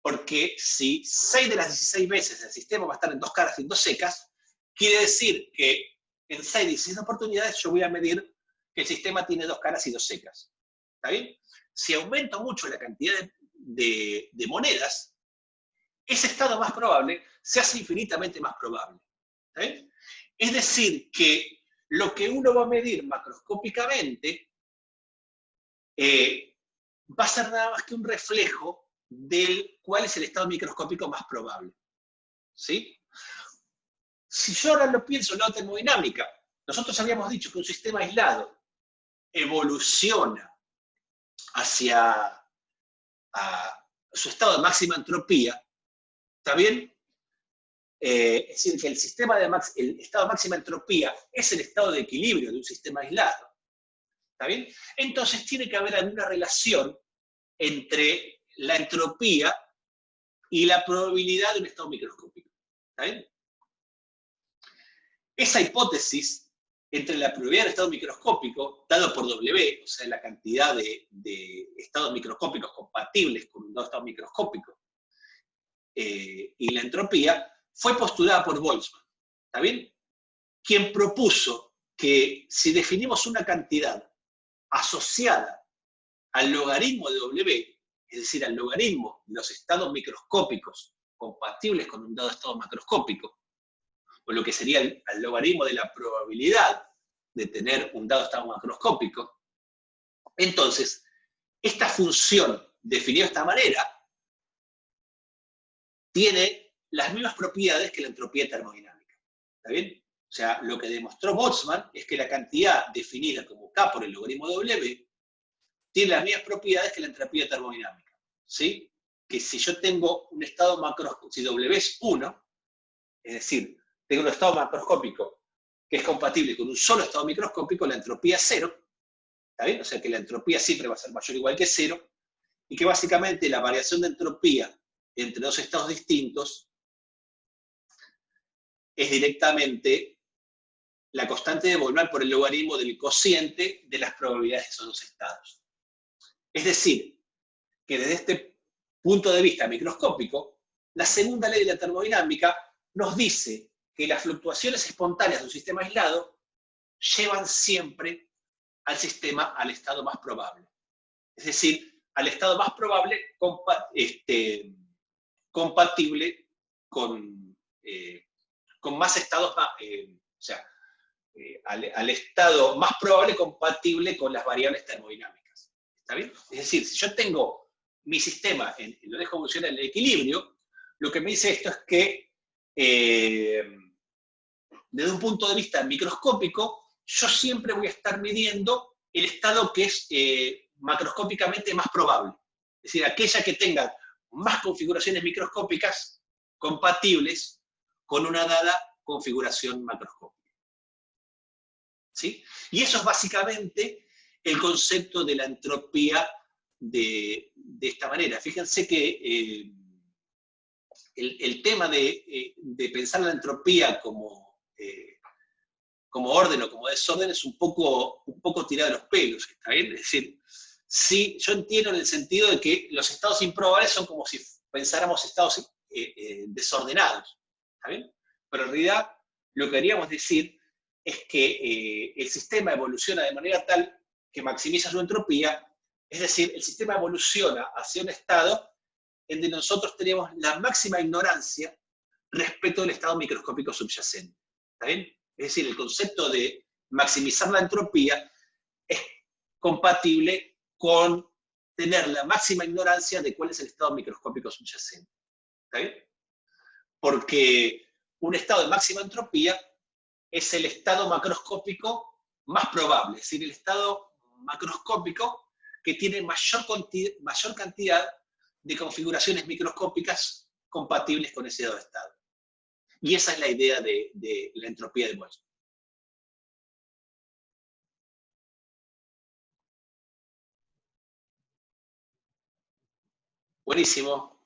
Speaker 1: Porque si 6 de las 16 veces el sistema va a estar en 2 caras y en 2 secas, quiere decir que en 6 de 16 oportunidades yo voy a medir que el sistema tiene 2 caras y 2 secas. ¿Está bien? Si aumento mucho la cantidad de monedas, ese estado más probable se hace infinitamente más probable. ¿Está bien? Es decir, que lo que uno va a medir macroscópicamente va a ser nada más que un reflejo del cuál es el estado microscópico más probable. ¿Sí? Si yo ahora lo pienso en la termodinámica, nosotros habíamos dicho que un sistema aislado evoluciona hacia su estado de máxima entropía, ¿está bien? Es decir, que el estado de máxima entropía es el estado de equilibrio de un sistema aislado, ¿está bien? Entonces tiene que haber alguna relación entre la entropía y la probabilidad de un estado microscópico. ¿Está bien? Esa hipótesis entre la probabilidad del estado microscópico, dado por W, o sea, la cantidad de estados microscópicos compatibles con un dado estado microscópico, y la entropía, fue postulada por Boltzmann. ¿Está bien? Quien propuso que si definimos una cantidad asociada al logaritmo de W, es decir, al logaritmo de los estados microscópicos compatibles con un dado estado macroscópico, o lo que sería el logaritmo de la probabilidad de tener un dado estado macroscópico, entonces, esta función definida de esta manera tiene las mismas propiedades que la entropía termodinámica. ¿Está bien? O sea, lo que demostró Boltzmann es que la cantidad definida como K por el logaritmo W tiene las mismas propiedades que la entropía termodinámica. ¿Sí? Que si yo tengo un estado macroscópico, si W es 1, es decir, tengo un estado macroscópico que es compatible con un solo estado microscópico, la entropía es 0. ¿Está bien? O sea que la entropía siempre va a ser mayor o igual que 0, y que básicamente la variación de entropía entre dos estados distintos es directamente la constante de Boltzmann por el logaritmo del cociente de las probabilidades de esos dos estados. Es decir, que desde este punto de vista microscópico, la segunda ley de la termodinámica nos dice que las fluctuaciones espontáneas de un sistema aislado llevan siempre al sistema al estado más probable. Es decir, al estado más probable compatible con más estados, al estado más probable compatible con las variables termodinámicas. ¿Está bien? Es decir, si yo tengo mi sistema, lo dejo funcionar en el equilibrio, lo que me dice esto es que desde un punto de vista microscópico, yo siempre voy a estar midiendo el estado que es macroscópicamente más probable. Es decir, aquella que tenga más configuraciones microscópicas compatibles con una dada configuración macroscópica. ¿Sí? Y eso es básicamente el concepto de la entropía de esta manera. Fíjense que el tema de pensar la entropía como orden o como desorden es un poco tirado de los pelos, ¿está bien? Es decir, sí, yo entiendo en el sentido de que los estados improbables son como si pensáramos estados desordenados, ¿está bien? Pero en realidad lo que queríamos decir es que el sistema evoluciona de manera tal que maximiza su entropía, es decir, el sistema evoluciona hacia un estado en donde nosotros tenemos la máxima ignorancia respecto del estado microscópico subyacente, ¿está bien? Es decir, el concepto de maximizar la entropía es compatible con tener la máxima ignorancia de cuál es el estado microscópico subyacente. ¿Está bien? Porque un estado de máxima entropía es el estado macroscópico más probable, es decir, el estado macroscópico que tiene mayor cantidad de configuraciones microscópicas compatibles con ese dado estado. Y esa es la idea de la entropía de Boltzmann. Buenísimo.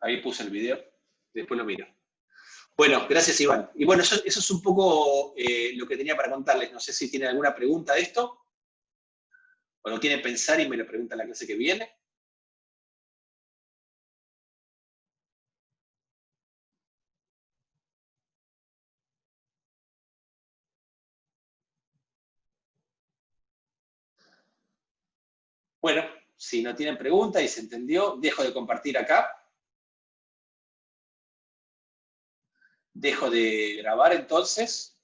Speaker 1: Ahí puse el video, después lo miro. Bueno, gracias Iván. Y bueno, eso es un poco lo que tenía para contarles. No sé si tienen alguna pregunta de esto, o lo quieren pensar y me lo preguntan la clase que viene. Bueno, si no tienen pregunta y se entendió, dejo de compartir acá. Dejo de grabar entonces.